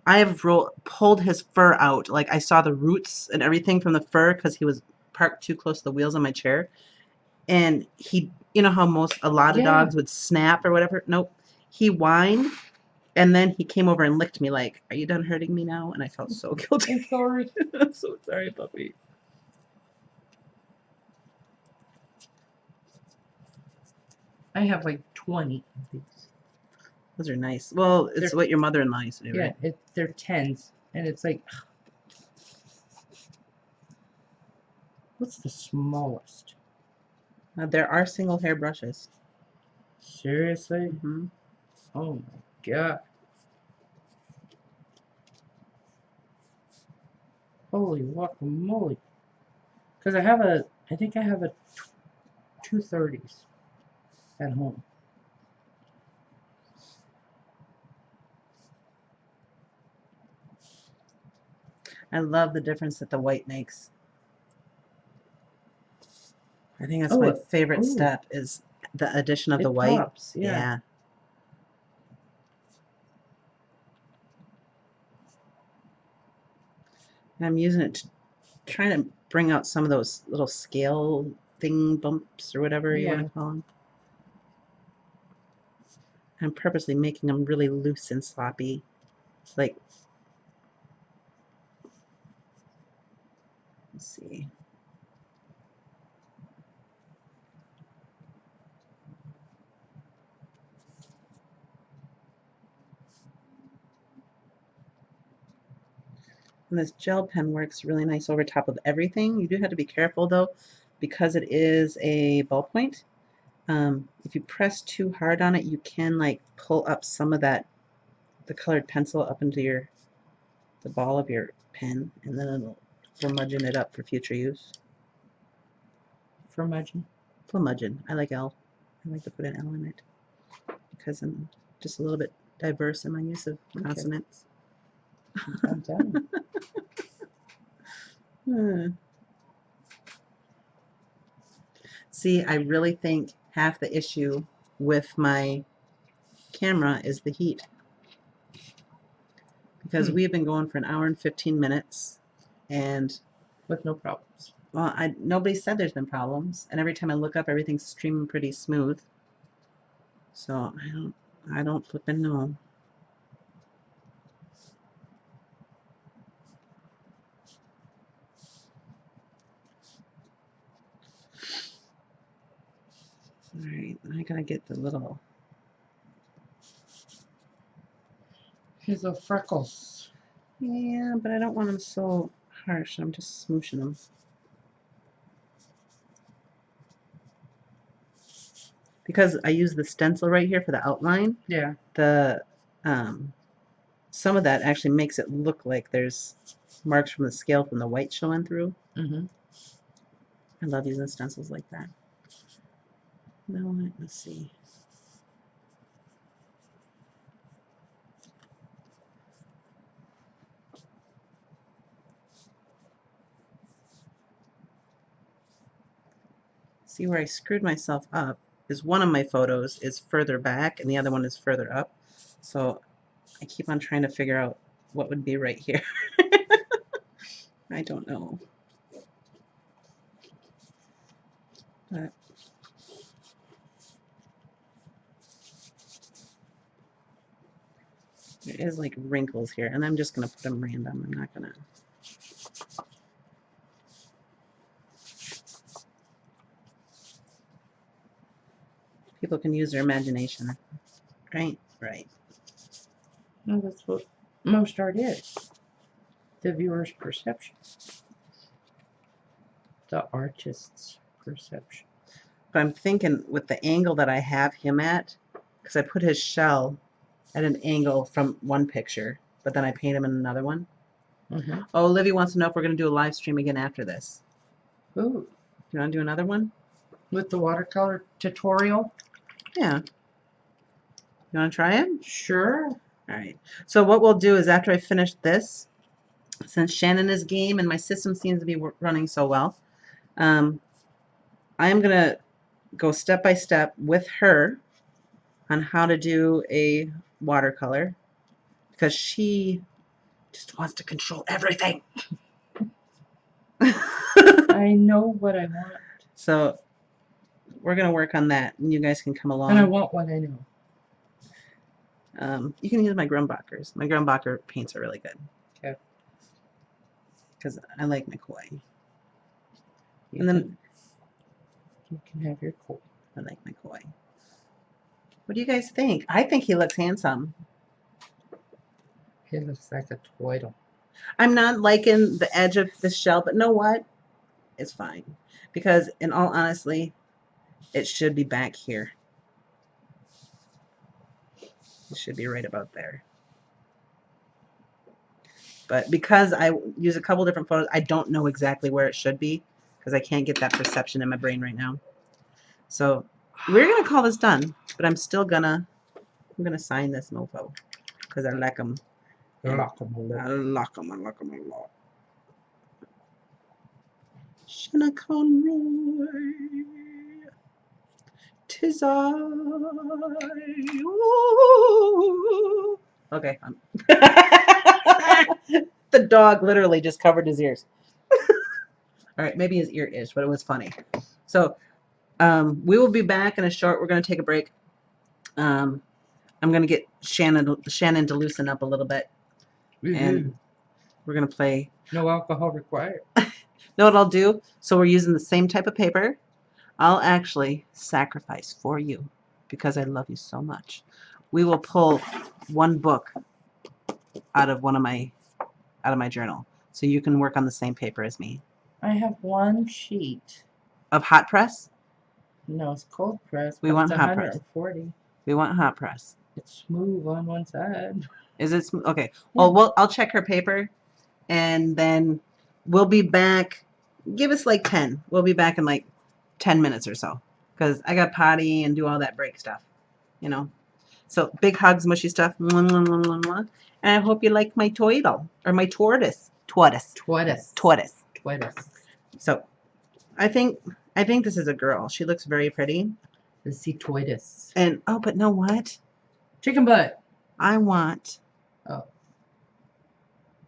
I have pulled his fur out. Like, I saw the roots and everything from the fur because he was parked too close to the wheels on my chair. And he, you know how a lot of dogs would snap or whatever? Nope. He whined And then he came over and licked me like, "Are you done hurting me now?" And I felt so guilty. I'm sorry. I'm so sorry, puppy. I have like 20 of these. Those are nice. Well, it's They're- what your mother-in-law used to do, Yeah, right? they're 10s. And it's like, what's the smallest? There are single hair brushes. Seriously? Hmm. Oh my god. Holy guacamole. Because I think I have a 230s at home. I love the difference that the white makes. I think that's Oh, my favorite ooh, step is the addition of the it white. pops, yeah. Yeah. And I'm using it to trying to bring out some of those little scale thing bumps or whatever you want Yeah. to call them. I'm purposely making them really loose and sloppy. It's like, let's see. And this gel pen works really nice over top of everything. You do have to be careful though, because it is a ballpoint. If you press too hard on it, you can like pull up some of that, the colored pencil up into the ball of your pen, and then it'll flumudgeon it up for future use. Curmudgeon. Flumudgeon. I like L. I like to put an L in it because I'm just a little bit diverse in my use of Okay. consonants. I'm telling you. See, I really think half the issue with my camera is the heat. Because we've been going for an hour and 15 minutes, and With no problems. well, nobody said there's been problems, and every time I look up, everything's streaming pretty smooth. So I don't flipping know. All right, I gotta get the little. His little freckles. Yeah, but I don't want them so harsh. I'm just smooshing them. Because I use the stencil right here for the outline, Yeah. the some of that actually makes it look like there's marks from the scale from the white showing through. Mm-hmm. I love using stencils like that. No, let's see. See where I screwed myself up is one of my photos is further back and the other one is further up. So I keep on trying to figure out what would be right here. I don't know. But there is like wrinkles here, and I'm just going to put them random. I'm not going to. People can use their imagination. Right? Right. No, that's what most art is. The viewer's perception. The artist's perception. But I'm thinking with the angle that I have him at, because I put his shell at an angle from one picture, but then I paint him in another one. Mm-hmm. Oh, Olivia wants to know if we're going to do a live stream again after this. Ooh. You want to do another one? With the watercolor tutorial? Yeah. You want to try it? Sure. All right. So what we'll do is after I finish this, since Shannon is game and my system seems to be running so well, I'm going to go step by step with her on how to do a watercolor because she just wants to control everything. I know what I want. So we're going to work on that and you guys can come along. And I want what I know. You can use my Grumbacher's. My Grumbacher paints are really good. Okay. Because I like my koi. You And then you can have your coat. I like my koi. What do you guys think? I think he looks handsome. He looks like a twiddle. I'm not liking the edge of the shell, but know what? It's fine. Because in all honesty, it should be back here. It should be right about there. But because I use a couple different photos, I don't know exactly where it should be because I can't get that perception in my brain right now. So we're gonna call this done, but I'm gonna sign this mofo because I like them. I like them a lot. Shana Conroy, 'tis I. Ooh. Okay. The dog literally just covered his ears. All right, maybe his ear itched, but it was funny. So we will be back in a short. We're going to take a break. I'm going to get Shannon to loosen up a little bit, and we're going to play. No alcohol required. Know what I'll do? So we're using the same type of paper. I'll actually sacrifice for you because I love you so much. We will pull one book out of my journal, so you can work on the same paper as me. I have one sheet. Of hot press? No, it's cold press. We but want it's hot press. 140. We want hot press. It's smooth on one side. Is it smooth? Okay. Yeah. Well, I'll check her paper, and then we'll be back. Give us like 10. We'll be back in like 10 minutes or so, because I got potty and do all that break stuff, you know. So big hugs, mushy stuff. Mwah, mwah, mwah, mwah, mwah. And I hope you like my turtle or my tortoise. Tortoise. So I think this is a girl. She looks very pretty. The sea tortoise. And oh, but know what? Chicken butt. I want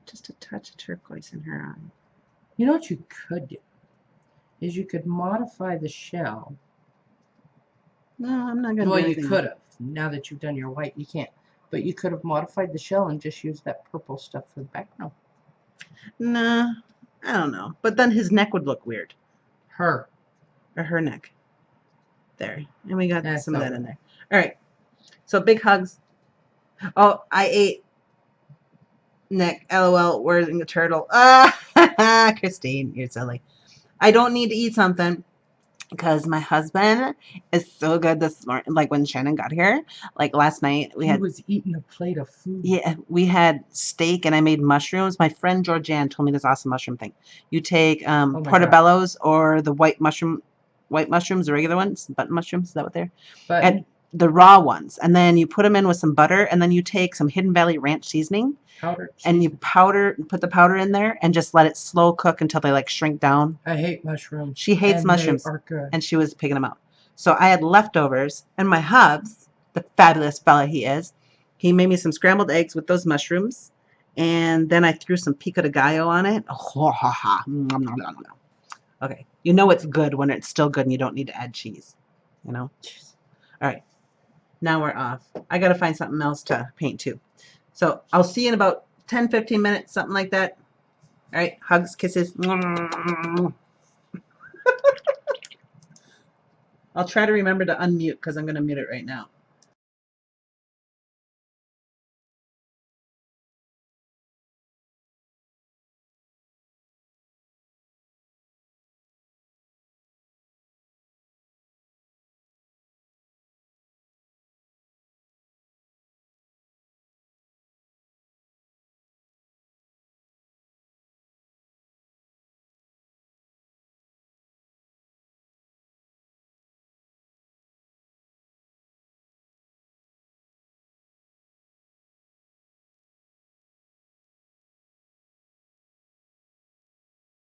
just a touch of turquoise in her eye. You know what you could do? Is you could modify the shell. No, I'm not gonna. Well, do you anything. could have. Now that you've done your white, you can't. But you could have modified the shell and just used that purple stuff for the background. Nah, I don't know. But then his neck would look weird. Her. Or her neck. There. And we got That's some of that all in there. All right. So big hugs. Oh, I ate. Nick, LOL, where's the turtle? Christine, you're silly. I don't need to eat something because my husband is so good this morning. Like when Shannon got here, like last night, He was eating a plate of food. Yeah, we had steak and I made mushrooms. My friend Georgianne told me this awesome mushroom thing. You take portobellos or the white mushrooms, the regular ones, button mushrooms. Is that what they're? And the raw ones, and then you put them in with some butter, and then you take some Hidden Valley Ranch seasoning, and you put the powder in there, and just let it slow cook until they like shrink down. I hate mushrooms. She hates mushrooms, they are good. and she was picking them out. So I had leftovers, and my hubs, the fabulous fella he is, he made me some scrambled eggs with those mushrooms, and then I threw some pico de gallo on it. Oh, ha, ha. Okay, you know it's good when it's still good, and you don't need to add cheese. You know. All right. Now we're off. I got to find something else to paint too. So I'll see you in about 10, 15 minutes, something like that. All right. Hugs, kisses. I'll try to remember to unmute because I'm going to mute it right now.